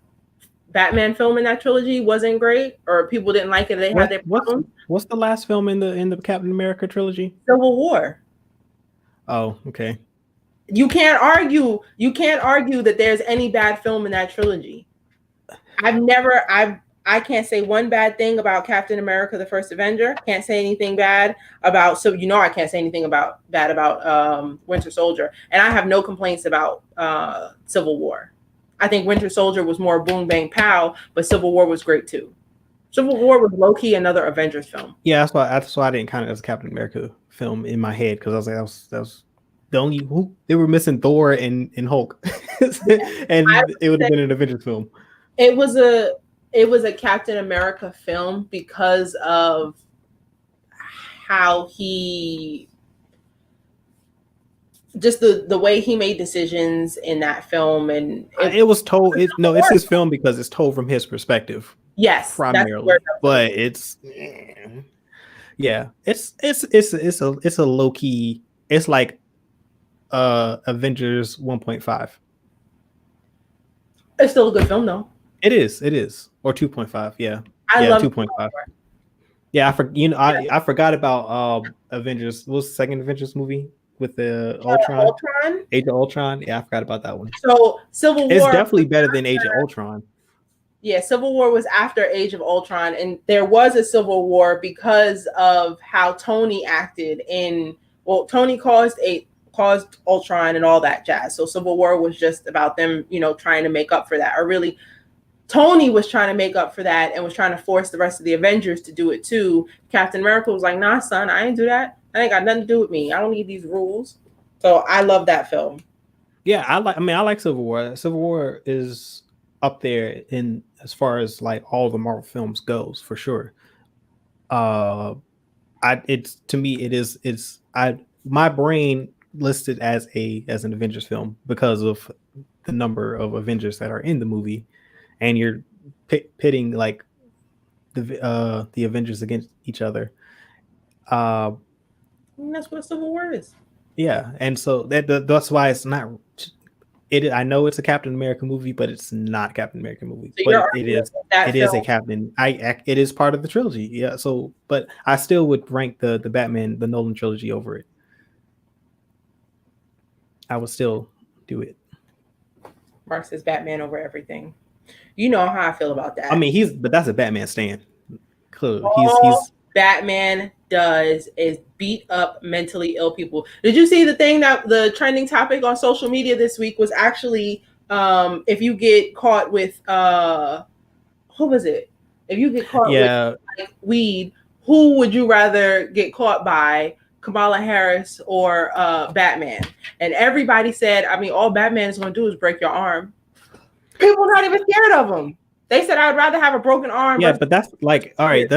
Batman film in that trilogy wasn't great, or people didn't like it. They had their problems. What's the last film in the Captain America trilogy? Civil War. Oh, okay. You can't argue that there's any bad film in that trilogy. I can't say one bad thing about Captain America: The First Avenger. Can't say anything bad about. So I can't say anything bad about Winter Soldier, and I have no complaints about Civil War. I think Winter Soldier was more boom bang pow, but Civil War was great too. Civil War was low key another Avengers film. Yeah, that's why I didn't count it as a Captain America film in my head, because I was like that was the only they were missing Thor and Hulk, and it would have been an Avengers film. It was a Captain America film because of how he just the way he made decisions in that film, and it was told. It's his film because it's told from his perspective. Yes, primarily, but it's a low key. It's like Avengers 1.5. It's still a good film though. It is, or 2.5. Yeah, I yeah, love 2.5. Yeah, I forgot about Avengers. What was the second Avengers movie with the Ultron? Ultron. Age of Ultron. Yeah, I forgot about that one. So Civil It's War. definitely better than Age of Ultron. Yeah, Civil War was after Age of Ultron, and there was a Civil War because of how Tony acted in. Well, Tony caused Ultron and all that jazz. So Civil War was just about them, trying to make up for that, or really Tony was trying to make up for that and was trying to force the rest of the Avengers to do it too. Captain America was like, nah, son, I ain't do that. That ain't got nothing to do with me. I don't need these rules. So I love that film. Yeah, I like Civil War. Civil War is up there in as far as like all the Marvel films goes for sure. It's to me it's my brain listed as an Avengers film because of the number of Avengers that are in the movie, and you're pitting like the Avengers against each other. And that's what Civil War is. Yeah, and so that's why it's not. I know it's a Captain America movie, but it's not a Captain America movie. So but it is a Captain. It is part of the trilogy. Yeah. So, but I still would rank the Batman, the Nolan trilogy over it. I would still do it. Mark says Batman over everything. You know how I feel about that. I mean, but that's a Batman stand. Clearly, he's Batman does is beat up mentally ill people. Did you see the thing that the trending topic on social media this week was actually if you get caught with what was it? If you get caught with like, weed, who would you rather get caught by? Kamala Harris or Batman? And everybody said, I mean, all Batman is going to do is break your arm. People are not even scared of him. They said I'd rather have a broken arm. Yeah, but that's like, all right,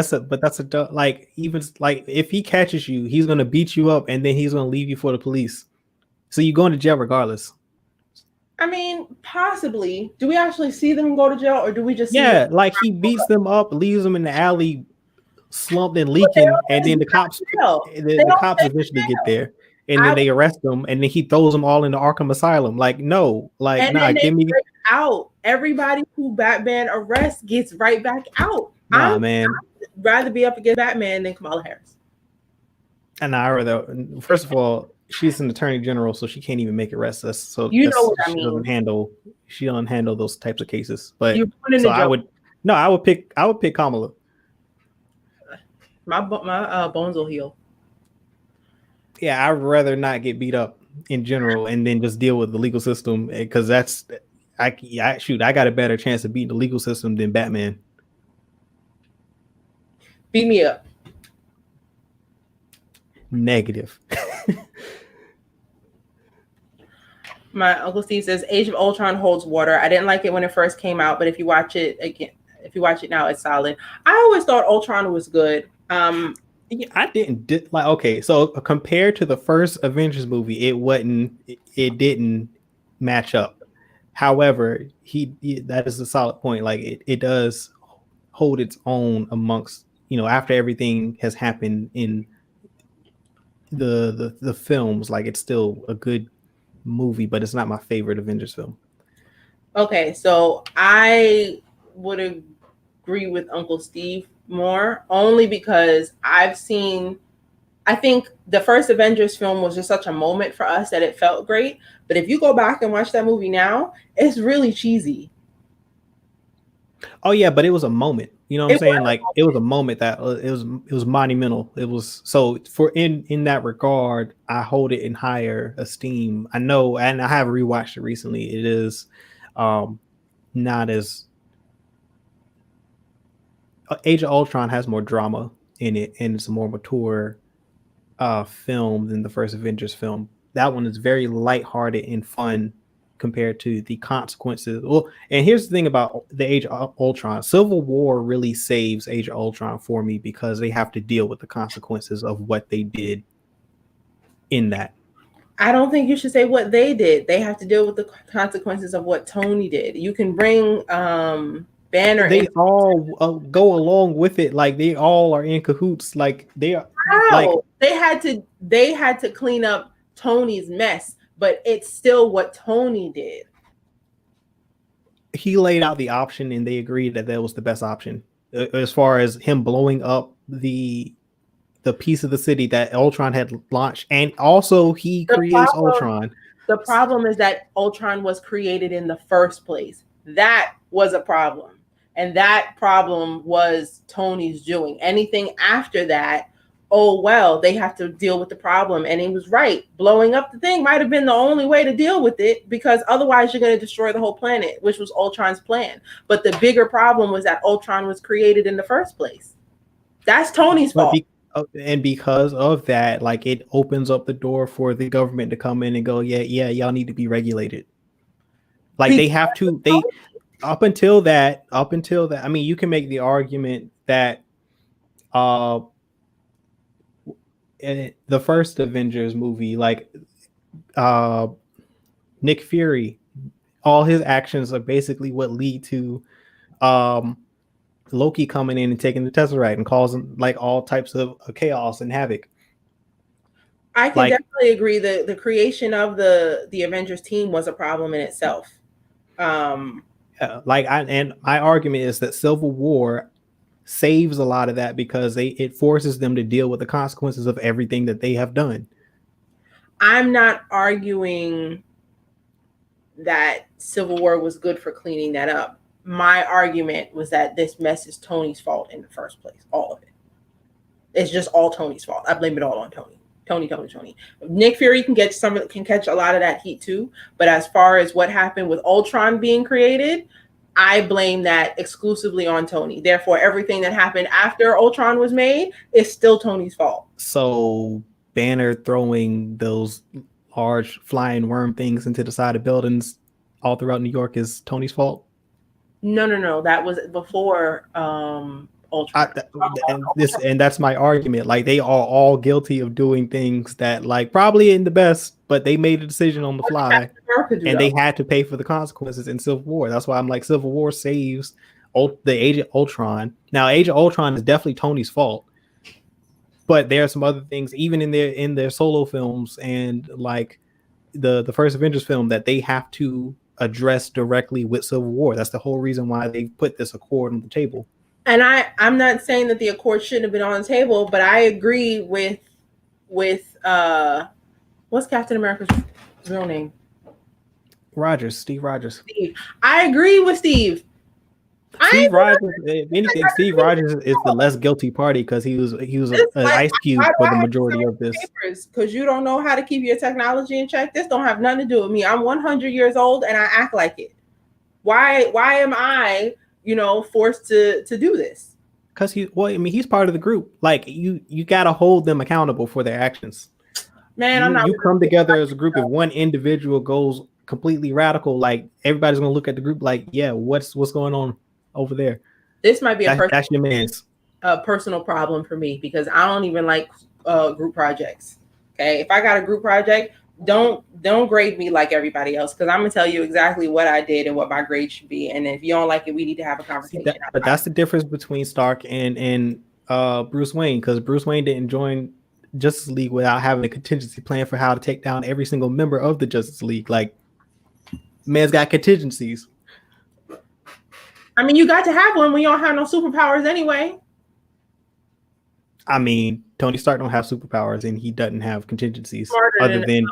like, even like if he catches you, he's gonna beat you up and then he's gonna leave you for the police. So you're going to jail regardless. I mean, possibly. Do we actually see them go to jail, or do we just see like he beats them up, leaves them in the alley, slumped and leaking, and then the cops eventually get there. And then they arrest them, and then he throws them all into Arkham Asylum. Like, no, like, nah, give me out. Everybody who Batman arrests gets right back out. Man. I'd rather be up against Batman than Kamala Harris. And I rather, first of all, she's an attorney general, so she can't even make arrests. So you know what I mean. She doesn't handle those types of cases. But so I would pick Kamala. My bones will heal. Yeah, I'd rather not get beat up in general and then just deal with the legal system, because I got a better chance of beating the legal system than Batman. Beat me up. Negative. My Uncle Steve says Age of Ultron holds water. I didn't like it when it first came out, but if you watch it now, it's solid. I always thought Ultron was good. I didn't like. Okay, so compared to the first Avengers movie, it didn't match up. However, that is a solid point. Like it does hold its own amongst, after everything has happened in the films. Like, it's still a good movie, but it's not my favorite Avengers film. Okay, so I would agree with Uncle Steve more, only because I think the first Avengers film was just such a moment for us that it felt great. But if you go back and watch that movie now, it's really cheesy. Oh yeah, but it was a moment. You know what I'm saying? Like, it was a moment that it was monumental. It was, so for in that regard, I hold it in higher esteem. I know, and I have rewatched it recently. It is not as Age of Ultron has more drama in it, and it's a more mature film than the first Avengers film. That one is very lighthearted and fun compared to the consequences. Well, and here's the thing about the Age of Ultron. Civil War really saves Age of Ultron for me, because they have to deal with the consequences of what they did in that. I don't think you should say what they did. They have to deal with the consequences of what Tony did. You can bring Banner. They all go along with it. Like, they all are in cahoots. Like, they are. Like, they had to clean up Tony's mess but it's still what Tony did. He laid out the option, and they agreed that was the best option as far as him blowing up the piece of the city that Ultron had launched, and also he creates Ultron. The problem is that Ultron was created in the first place. That was a problem. And that problem was Tony's doing. Anything after that, oh, well, they have to deal with the problem. And he was right. Blowing up the thing might have been the only way to deal with it, because otherwise you're going to destroy the whole planet, which was Ultron's plan. But the bigger problem was that Ultron was created in the first place. That's Tony's fault. And because of that, like, it opens up the door for the government to come in and go, yeah, y'all need to be regulated. Like, they have to, up until that, I mean, you can make the argument that in the first Avengers movie, like, Nick Fury, all his actions are basically what lead to Loki coming in and taking the Tesseract and causing like all types of chaos and havoc. I can definitely agree that the creation of the Avengers team was a problem in itself. And my argument is that Civil War saves a lot of that because it forces them to deal with the consequences of everything that they have done. I'm not arguing that Civil War was good for cleaning that up. My argument was that this mess is Tony's fault in the first place. All of it. It's just all Tony's fault. I blame it all on Tony. Tony. Nick Fury can catch a lot of that heat too. But as far as what happened with Ultron being created, I blame that exclusively on Tony. Therefore, everything that happened after Ultron was made is still Tony's fault. So Banner throwing those large flying worm things into the side of buildings all throughout New York is Tony's fault? No. That was before Ultron. And that's my argument. Like, they are all guilty of doing things that, like, probably in the best, but they made a decision on the fly, and they had to pay for the consequences in Civil War. That's why I'm like, Civil War saves the Age of Ultron. Now, Age of Ultron is definitely Tony's fault, but there are some other things, even in their solo films and like the first Avengers film, that they have to address directly with Civil War. That's the whole reason why they put this accord on the table. And I'm not saying that the accord shouldn't have been on the table, but I agree with what's Captain America's real name? Steve Rogers. I agree with Steve. Steve Rogers, if anything, Steve Rogers is the less guilty party because he was an ice cube for the majority of this. Because you don't know how to keep your technology in check. This don't have nothing to do with me. I'm 100 years old and I act like it. Why am I, forced to do this? Because he's part of the group. Like, you gotta hold them accountable for their actions. Man, you come together as a group. If one individual goes completely radical, like, everybody's gonna look at the group like, yeah, what's going on over there? This might be that's your man's personal problem for me, because I don't even like group projects. Okay, if I got a group project, don't grade me like everybody else, because I'm gonna tell you exactly what I did and what my grade should be. And if you don't like it, we need to have a conversation. But that's the difference between Stark and Bruce Wayne, because Bruce Wayne didn't join Justice League without having a contingency plan for how to take down every single member of the Justice League. Like, man's got contingencies. I mean, you got to have one when you don't have no superpowers anyway. I mean, Tony Stark don't have superpowers, and he doesn't have contingencies other than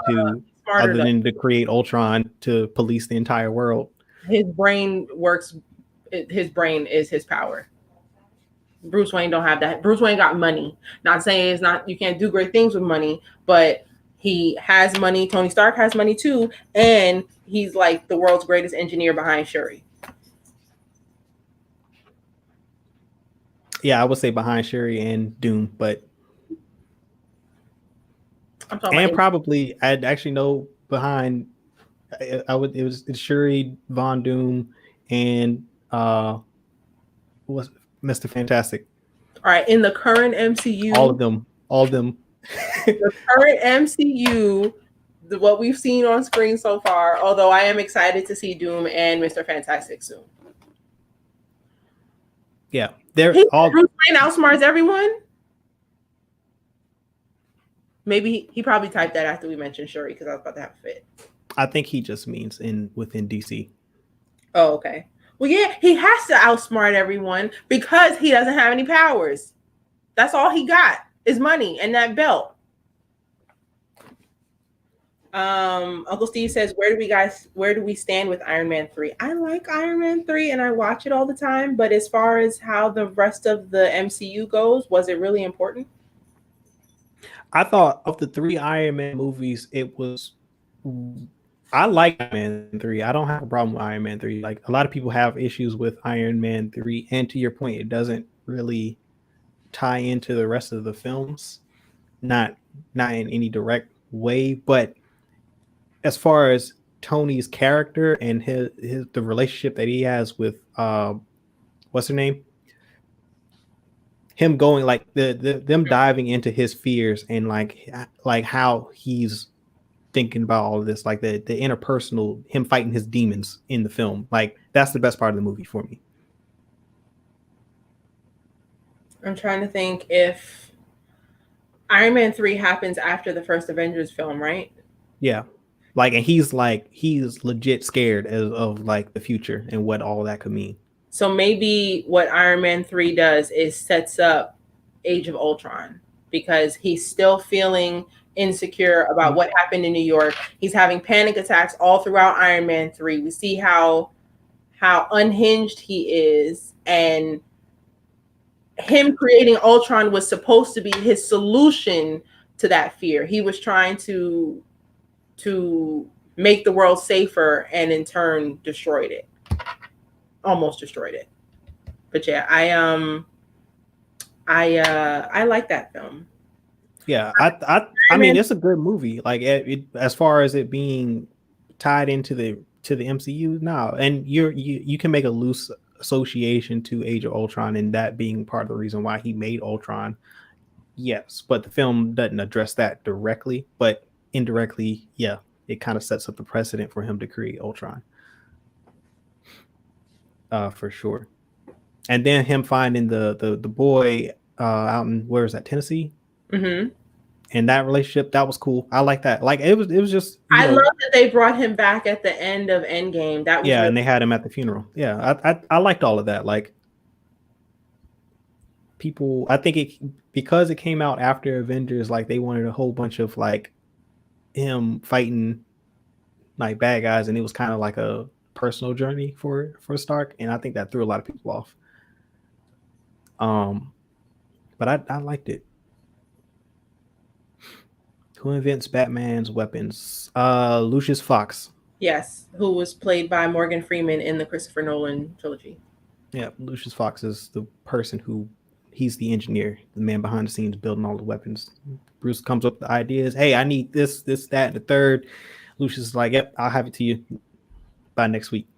to create Ultron to police the entire world. His brain works. His brain is his power. Bruce Wayne don't have that. Bruce Wayne got money. Not saying it's not, you can't do great things with money, but he has money. Tony Stark has money too, and he's like the world's greatest engineer behind Shuri. Yeah, I would say behind Shuri and Doom, but probably I'd actually know behind. It was Shuri, Von Doom, and was Mr. Fantastic. All right, in the current MCU, all of them. The current MCU, what we've seen on screen so far. Although I am excited to see Doom and Mr. Fantastic soon. Yeah, they're all. Bruce Wayne outsmarts everyone. Maybe he probably typed that after we mentioned Shuri because I was about to have a fit. I think he just means within DC. Oh, okay. Well, yeah, he has to outsmart everyone because he doesn't have any powers. That's all he got is money and that belt. Uncle Steve says, where do we stand with Iron Man 3? I like Iron Man 3 and I watch it all the time, but as far as how the rest of the MCU goes, was it really important? I thought of the 3 Iron Man movies, I like Iron Man 3. I don't have a problem with Iron Man 3. Like a lot of people have issues with Iron Man 3, and to your point, it doesn't really tie into the rest of the films. Not in any direct way, but as far as Tony's character and the relationship that he has with what's her name? Him going like them diving into his fears and like how he's thinking about all of this, like the interpersonal, him fighting his demons in the film. Like that's the best part of the movie for me. I'm trying to think if Iron Man 3 happens after the first Avengers film, right? Yeah. And he's legit scared of like the future and what all that could mean. So maybe what Iron Man 3 does is sets up Age of Ultron because he's still feeling insecure about what happened in New York. He's having panic attacks all throughout Iron Man 3. We see how unhinged he is, and him creating Ultron was supposed to be his solution to that fear. He was trying to make the world safer and in turn destroyed it. Almost destroyed it. But yeah, I like that film. Yeah, I mean it's a good movie. Like as far as it being tied into the MCU now, and you can make a loose association to Age of Ultron and that being part of the reason why he made Ultron. Yes, but the film doesn't address that directly, but indirectly, yeah, it kind of sets up the precedent for him to create Ultron. For sure. And then him finding the boy out in, where is that, Tennessee? Mm-hmm. And that relationship, that was cool. I like that. Like it was just I love that they brought him back at the end of Endgame. That was yeah, really and they had him at the funeral. Yeah, I liked all of that. Like people, I think because it came out after Avengers, like they wanted a whole bunch of like him fighting like bad guys, and it was kind of like a personal journey for Stark, and I think that threw a lot of people off. But I liked it. Who invents Batman's weapons? Lucius Fox. Yes, who was played by Morgan Freeman in the Christopher Nolan trilogy. Yeah, Lucius Fox is the person he's the engineer, the man behind the scenes building all the weapons. Bruce comes up with the ideas. Hey, I need this, that, and the third. Lucius is like, yep, I'll have it to you by next week.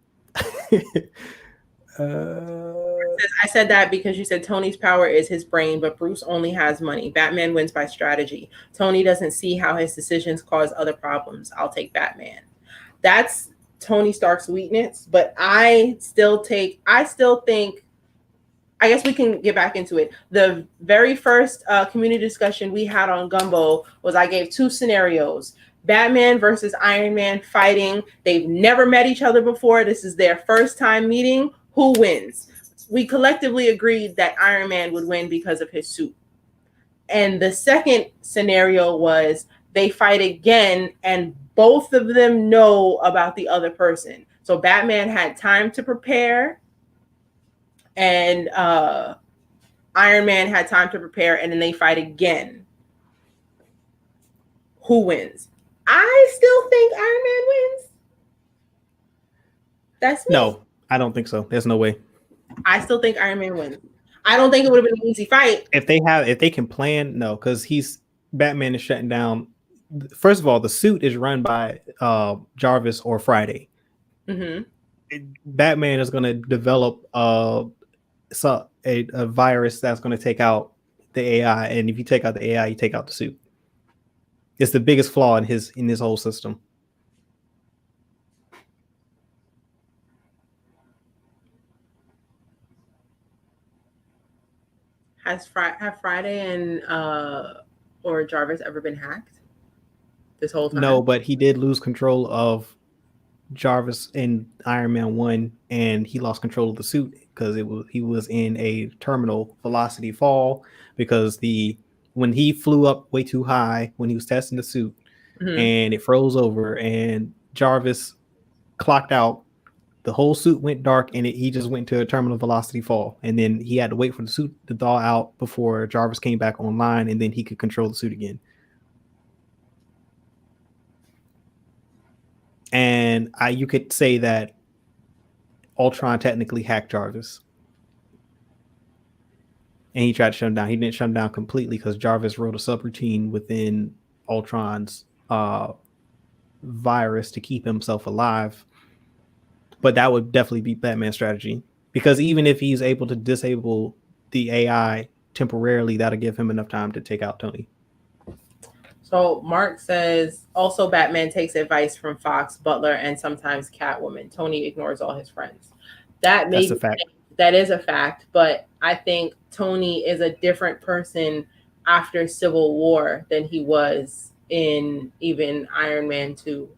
I said that because you said Tony's power is his brain, but Bruce only has money. Batman wins by strategy. Tony doesn't see how his decisions cause other problems. I'll take Batman. That's Tony Stark's weakness, but I still think, I guess we can get back into it. The very first community discussion we had on Gumbo was I gave 2 scenarios. Batman versus Iron Man fighting. They've never met each other before. This is their first time meeting. Who wins? We collectively agreed that Iron Man would win because of his suit. And the second scenario was they fight again and both of them know about the other person. So Batman had time to prepare and Iron Man had time to prepare, and then they fight again. Who wins? I still think Iron Man wins. That's me. No, I don't think so. There's no way. I still think Iron Man wins. I don't think it would have been an easy fight. If they can plan, no, because Batman is shutting down. First of all, the suit is run by Jarvis or Friday. Mm-hmm. Batman is going to develop a virus that's going to take out the AI, and if you take out the AI, you take out the suit. It's the biggest flaw in his whole system. Have Friday and or Jarvis ever been hacked this whole time? No, but he did lose control of Jarvis in Iron Man 1, and he lost control of the suit because he was in a terminal velocity fall because when he flew up way too high when he was testing the suit, and it froze over, and Jarvis clocked out. The whole suit went dark, and he just went to a terminal velocity fall, and then he had to wait for the suit to thaw out before Jarvis came back online, and then he could control the suit again. And you could say that Ultron technically hacked Jarvis, and he tried to shut him down. He didn't shut him down completely because Jarvis wrote a subroutine within Ultron's virus to keep himself alive. But that would definitely be Batman's strategy, because even if he's able to disable the AI temporarily, that'll give him enough time to take out Tony. So Mark says, also Batman takes advice from Fox, Butler, and sometimes Catwoman. Tony ignores all his friends. That's a fact. That is a fact, but I think Tony is a different person after Civil War than he was in even Iron Man 2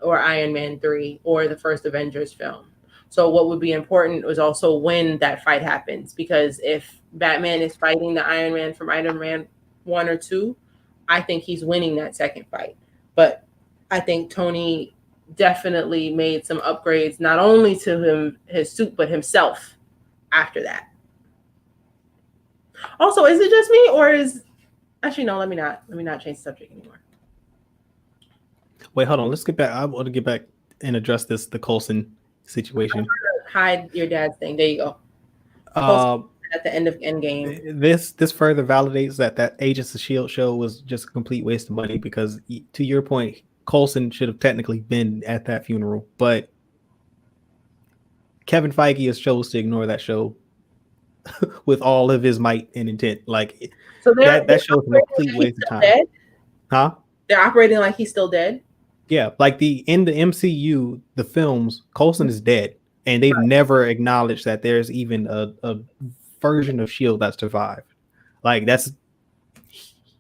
or Iron Man 3 or the first Avengers film. So what would be important was also when that fight happens, because if Batman is fighting the Iron Man from Iron Man 1 or 2, I think he's winning that second fight. But I think Tony definitely made some upgrades, not only to his suit, but himself after that. Also, is it just me, or actually no, let me not change the subject anymore. Wait, hold on. Let's get back. I want to get back and address the Coulson situation. Hide your dad's thing. There you go. At the end of Endgame. This further validates that Agents of S.H.I.E.L.D. show was just a complete waste of money, because to your point, Coulson should have technically been at that funeral, but Kevin Feige has chose to ignore that show with all of his might and intent. Like, so that show is a complete waste of time. Dead? Huh? They're operating like he's still dead? Yeah, like in the MCU, the films, Coulson is dead, and they've never acknowledged that there's even a version of S.H.I.E.L.D. that survived. Like,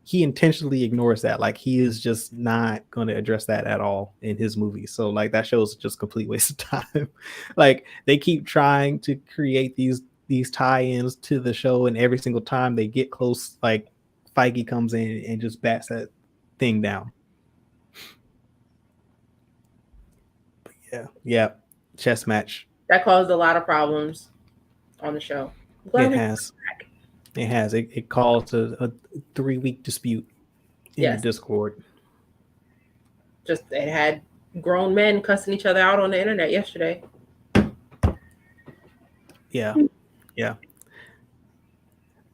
he intentionally ignores that. Like, he is just not going to address that at all in his movies. So like, that show is just a complete waste of time. Like, they keep trying to create these tie-ins to the show, and every single time they get close, like, Feige comes in and just bats that thing down. But yeah, chess match. That caused a lot of problems on the show. It has. It caused a 3-week dispute in the Discord. Just, it had grown men cussing each other out on the internet yesterday. Yeah.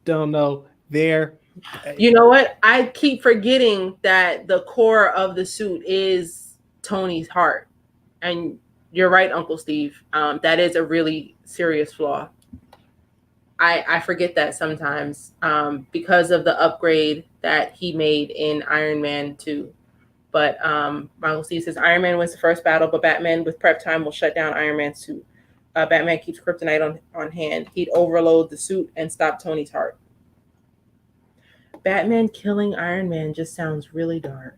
Don't know. You know what? I keep forgetting that the core of the suit is Tony's heart. And you're right, Uncle Steve. That is a really serious flaw. I forget that sometimes because of the upgrade that he made in Iron Man 2. But Uncle Steve says Iron Man wins the first battle, but Batman with prep time will shut down Iron Man's suit. Batman keeps kryptonite on hand. He'd overload the suit and stop Tony's heart. Batman killing Iron Man just sounds really dark.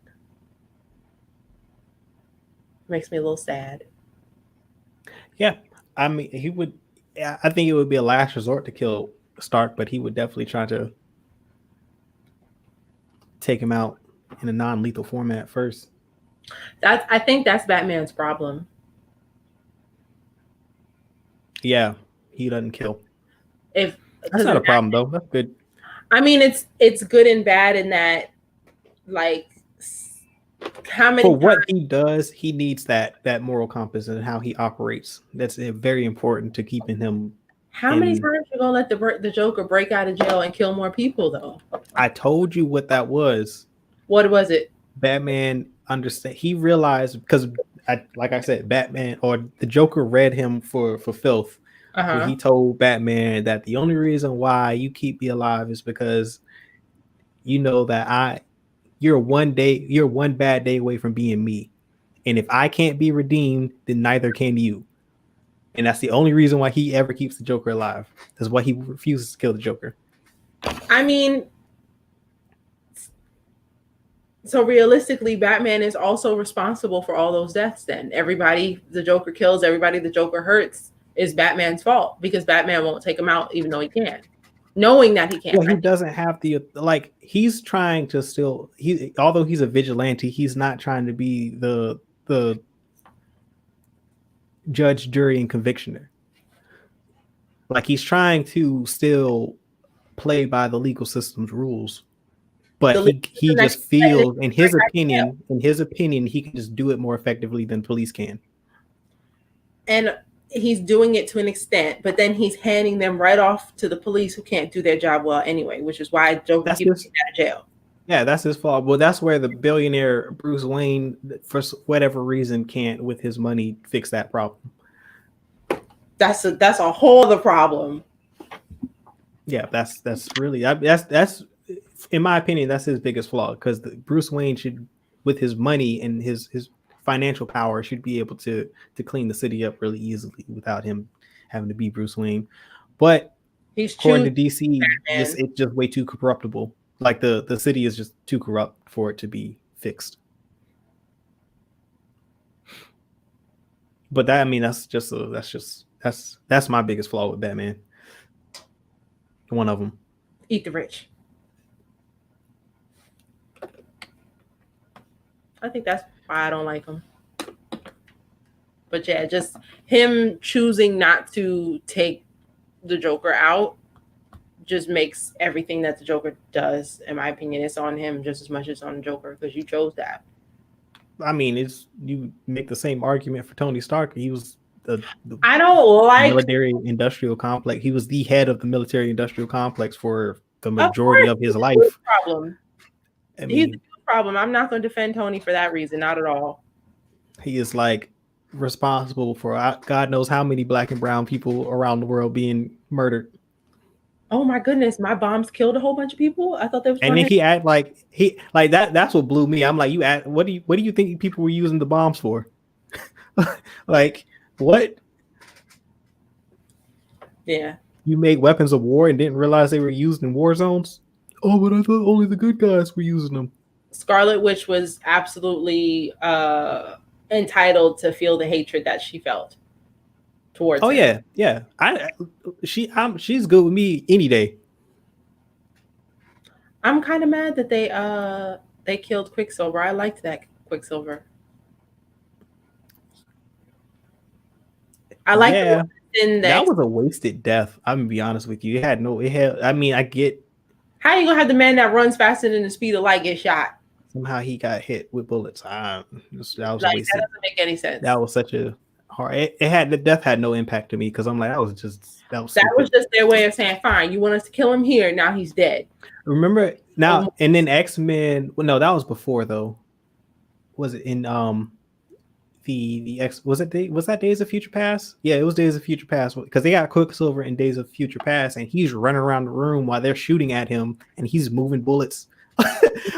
Makes me a little sad. Yeah, I mean, he would. I think it would be a last resort to kill Stark, but he would definitely try to take him out in a non-lethal format first. I think that's Batman's problem. Yeah, he doesn't kill. That's not a problem, though. That's good. I mean, it's good and bad in that, like, how many for what he does, he needs that moral compass and how he operates. That's very important to keeping him. How many times you gonna let the Joker break out of jail and kill more people, though? I told you what that was. What was it? Batman understand. He realized, because like I said, Batman or the Joker read him for filth. He told Batman that the only reason why you keep me alive is because you know that you're one bad day away from being me. And if I can't be redeemed, then neither can you. And that's the only reason why he ever keeps the Joker alive. That's why he refuses to kill the Joker. I mean, So realistically, Batman is also responsible for all those deaths. Then everybody the Joker kills, everybody the Joker hurts, is Batman's fault because Batman won't take him out, even though he can, knowing that he can't. Well, he doesn't have the like. He's trying to still. Although he's a vigilante, he's not trying to be the judge, jury, and convictioner. Like he's trying to still play by the legal system's rules, but he just feels, in his opinion, he can just do it more effectively than police can. And he's doing it to an extent, but then he's handing them right off to the police who can't do their job well anyway, which is why Joker keeps getting out of jail. Yeah, that's his fault. Well, that's where the billionaire Bruce Wayne, for whatever reason, can't with his money fix that problem. That's a whole other problem. Yeah, that's really that's in my opinion, that's his biggest flaw, because Bruce Wayne should, with his money and his financial power, should be able to clean the city up really easily without him having to be Bruce Wayne. But he's according to DC, it's just way too corruptible. Like the city is just too corrupt for it to be fixed. But that's my biggest flaw with Batman. One of them. Eat the rich. I think that's why I don't like him. But yeah, just him choosing not to take the Joker out just makes everything that the Joker does, in my opinion, it's on him just as much as on the Joker, because you chose that. I mean, you make the same argument for Tony Stark. He was I don't like military industrial complex. He was the head of the military industrial complex for the majority of his life. Problem. I mean, he's a problem. I'm not going to defend Tony for that reason. Not at all. He is like responsible for God knows how many black and brown people around the world being murdered. Oh my goodness, my bombs killed a whole bunch of people. I thought they was. And then he act like that. That's what blew me. I'm like, what do you think people were using the bombs for? Like what? Yeah. You made weapons of war and didn't realize they were used in war zones? Oh, but I thought only the good guys were using them. Scarlet Witch was absolutely entitled to feel the hatred that she felt towards him. Yeah. She's good with me any day. I'm kind of mad that they killed Quicksilver. I liked that Quicksilver. I like that was a wasted death. I'm gonna be honest with you. I mean, I get how you gonna have the man that runs faster than the speed of light get shot. Somehow he got hit with bullets. That doesn't make any sense. That was such a hard. The death had no impact to me because I'm like, that was just their way of saying, fine, you want us to kill him here. Now he's dead. Remember now, and then X-Men. Well, no, that was before though. Was it in was that Days of Future Past? Yeah, it was Days of Future Past, because they got Quicksilver in Days of Future Past, and he's running around the room while they're shooting at him, and he's moving bullets.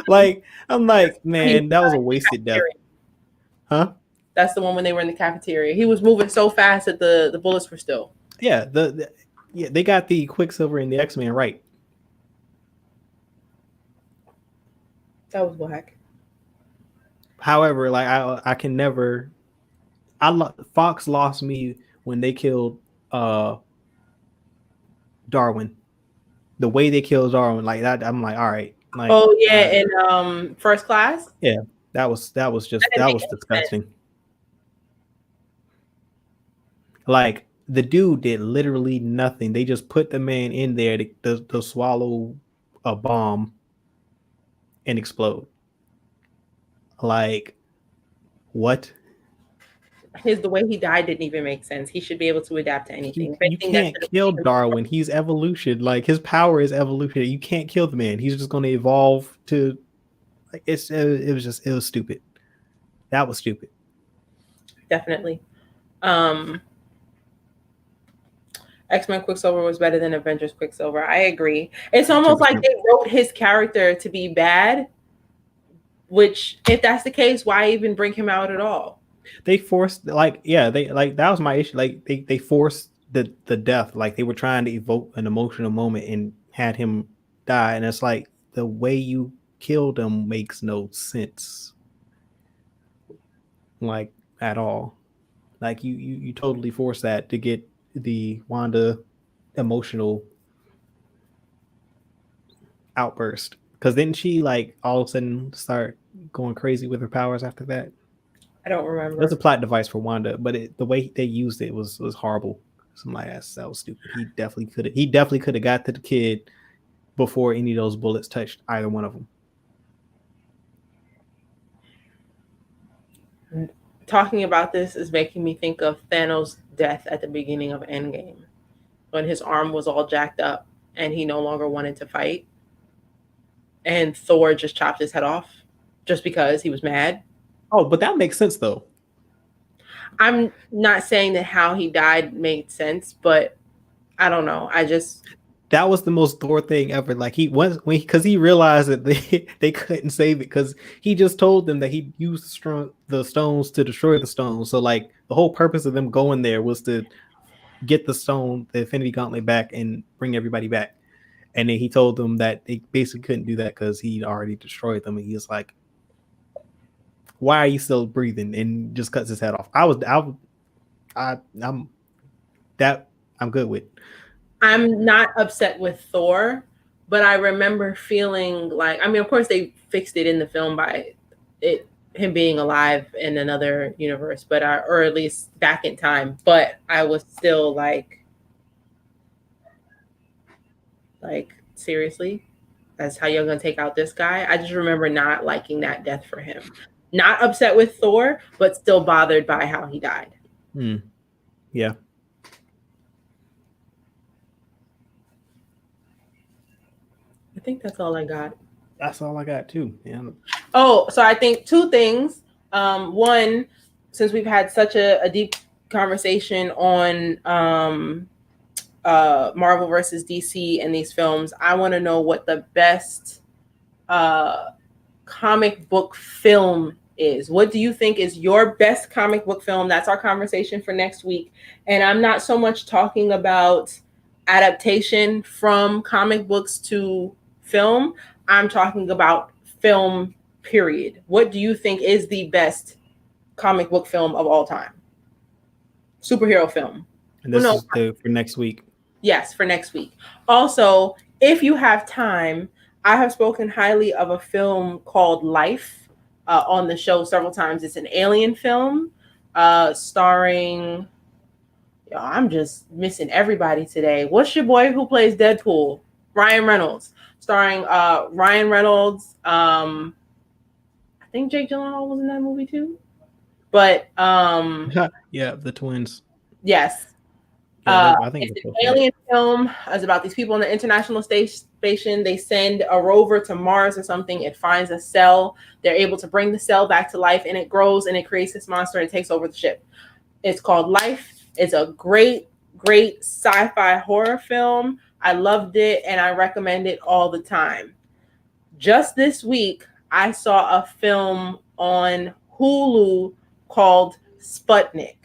Like, I'm like, man, that was a wasted death. Huh? That's the one when they were in the cafeteria. He was moving so fast that the bullets were still. Yeah, they got the Quicksilver and the X-Men right. That was whack. However, like I can never. Fox lost me when they killed Darwin. The way they killed Darwin, like that, I'm like, all right. Like, oh yeah, in First Class. Yeah, that was disgusting. Sense. Like the dude did literally nothing. They just put the man in there to swallow a bomb and explode. Like, what? The way he died didn't even make sense. He should be able to adapt to anything. You can't kill Darwin. He's evolution. Like, his power is evolution. You can't kill the man. He's just going to evolve to. Like, it was stupid. That was stupid. Definitely. X-Men Quicksilver was better than Avengers Quicksilver. I agree. It's almost like they wrote his character to be bad. Which, if that's the case, why even bring him out at all? They forced, that was my issue. Like they forced the death. Like they were trying to evoke an emotional moment and had him die. And it's like the way you killed him makes no sense, like at all. Like you totally force that to get the Wanda emotional outburst. Because didn't she like all of a sudden start going crazy with her powers after that? I don't That's remember. a plot device for Wanda, but the way they used it was horrible. Somebody asked, that was stupid. He definitely could have got to the kid before any of those bullets touched either one of them. Talking about this is making me think of Thanos' death at the beginning of Endgame, when his arm was all jacked up and he no longer wanted to fight, and Thor just chopped his head off just because he was mad. Oh, but that makes sense though. I'm not saying that how he died made sense, but I don't know. That was the most Thor thing ever. Like he was because he realized that they couldn't save it because he just told them that he used the stones to destroy the stones. So like the whole purpose of them going there was to get the stone, the Infinity Gauntlet back and bring everybody back. And then he told them that they basically couldn't do that because he'd already destroyed them. And he was like, "Why are you still breathing?" And just cuts his head off. I'm good with. I'm not upset with Thor, but I remember feeling like, I mean, of course they fixed it in the film by him being alive in another universe, but or at least back in time. But I was still like seriously, that's how you're gonna take out this guy? I just remember not liking that death for him. Not upset with Thor, but still bothered by how he died. Yeah. I think that's all I got. That's all I got too. Yeah. Oh, so I think two things. One, since we've had such a deep conversation on Marvel versus DC and these films, I want to know what the best comic book film is. What do you think is your best comic book film? That's our conversation for next week. And I'm not so much talking about adaptation from comic books to film. I'm talking about film, period. What do you think is the best comic book film of all time? Superhero film. And this is for next week. Yes, for next week. Also, if you have time, I have spoken highly of a film called Life on the show several times. It's an alien film starring, I'm just missing everybody today. What's your boy who plays Deadpool? Ryan Reynolds. Starring Ryan Reynolds. I think Jake Gyllenhaal was in that movie too. But yeah, the twins. Yes. I think it's an alien film. It's about these people on the International Space Station. They send a rover to Mars or something. It finds a cell. They're able to bring the cell back to life, and it grows and it creates this monster and takes over the ship. It's called Life. It's a great sci-fi horror film. I loved it, and I recommend it all the time. Just this week, I saw a film on Hulu called Sputnik.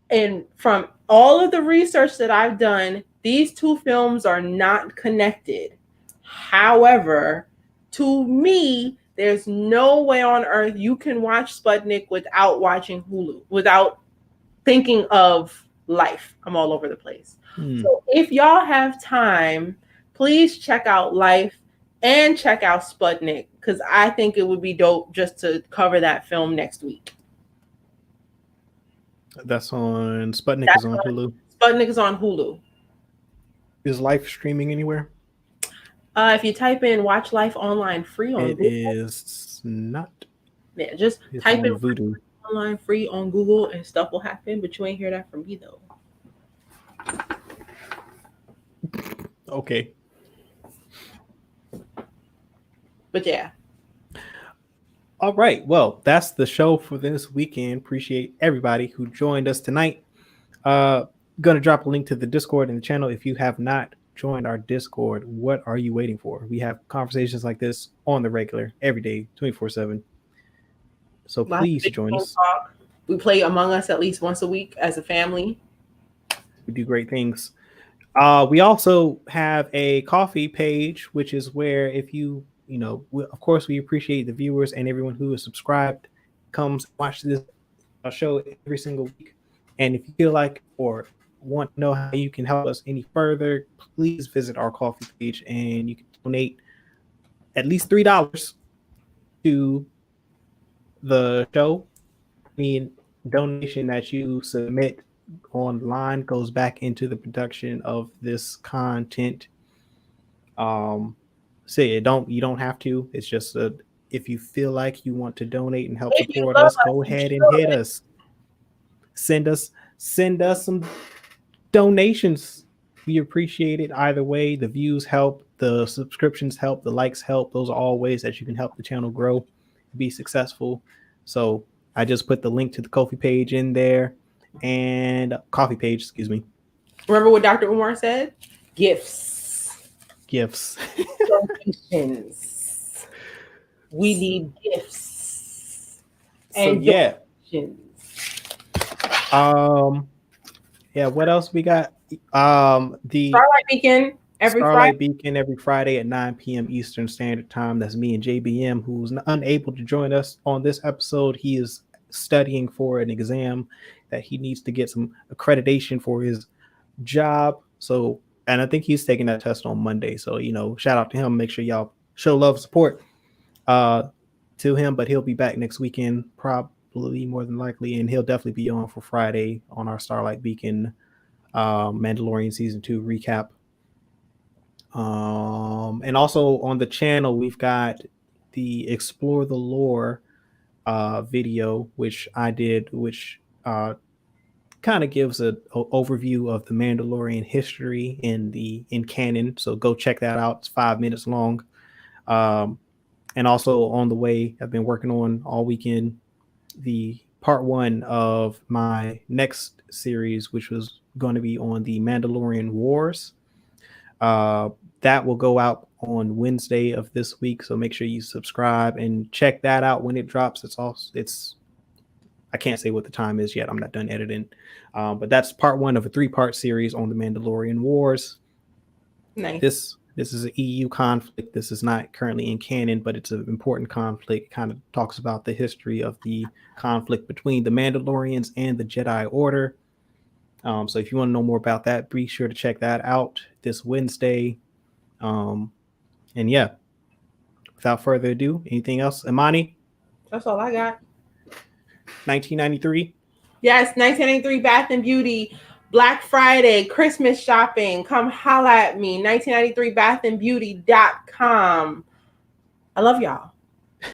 And from all of the research that I've done, these two films are not connected. However, to me, there's no way on earth you can watch Sputnik without watching Hulu, without thinking of Life. I'm all over the place. So if y'all have time, please check out Life and check out Sputnik, because I think it would be dope just to cover that film next week. That's on Sputnik. Is on Hulu. Sputnik is on Hulu. Is Life streaming anywhere? If you type in "Watch Life Online Free" on Google, it is not. Yeah, just it's type in Voodoo Online Free on Google and stuff will happen. But you ain't hear that from me though. Okay. But yeah. All right. Well, that's the show for this weekend. Appreciate everybody who joined us tonight. Gonna drop a link to the Discord and the channel. If you have not joined our Discord, what are you waiting for? We have conversations like this on the regular, every day, 24/7. So please join us. We play Among Us at least once a week as a family. We do great things. We also have a coffee page, which is where if you of course, we appreciate the viewers and everyone who is subscribed, comes watch this show every single week. And if you feel like or want to know how you can help us any further, please visit our coffee page and you can donate at least $3 to the show. I mean, donation that you submit online goes back into the production of this content. Say it don't you don't have to. It's just if you feel like you want to donate and help If you support love us, us, go you ahead and should. hit us. Send us some donations. We appreciate it either way. The views help, the subscriptions help, the likes help. Those are all ways that you can help the channel grow, be successful. So I just put the link to the Ko-fi page in there, and coffee page, excuse me. Remember what Dr. Umar said? Gifts. Donations. We need gifts. And yeah. donations. Yeah, what else we got? The Starlight Beacon every Friday at 9 p.m. Eastern Standard Time. That's me and JBM, who's unable to join us on this episode. He is studying for an exam that he needs to get some accreditation for his job. So, and I think he's taking that test on Monday. So, shout out to him. Make sure y'all show love and support to him, but he'll be back next weekend, probably more than likely, and he'll definitely be on for Friday on our Starlight Beacon Mandalorian season 2 recap. And also on the channel, we've got the Explore the Lore video, which I did, which kind of gives an overview of the Mandalorian history in canon. So go check that out. It's 5 minutes long. And also on the way, I've been working on all weekend the part 1 of my next series, which was going to be on the Mandalorian Wars. That will go out on Wednesday of this week, so make sure you subscribe and check that out when it drops. I can't say what the time is yet. I'm not done editing, but that's part 1 of a 3-part series on the Mandalorian Wars. Nice. This is an EU conflict. This is not currently in canon, but it's an important conflict. It kind of talks about the history of the conflict between the Mandalorians and the Jedi Order. So if you want to know more about that, be sure to check that out this Wednesday. And yeah, without further ado, anything else, Imani? That's all I got. 1993. Yes, 1993 Bath and Beauty, Black Friday, Christmas shopping. Come holla at me. 1993bathandbeauty.com. I love y'all.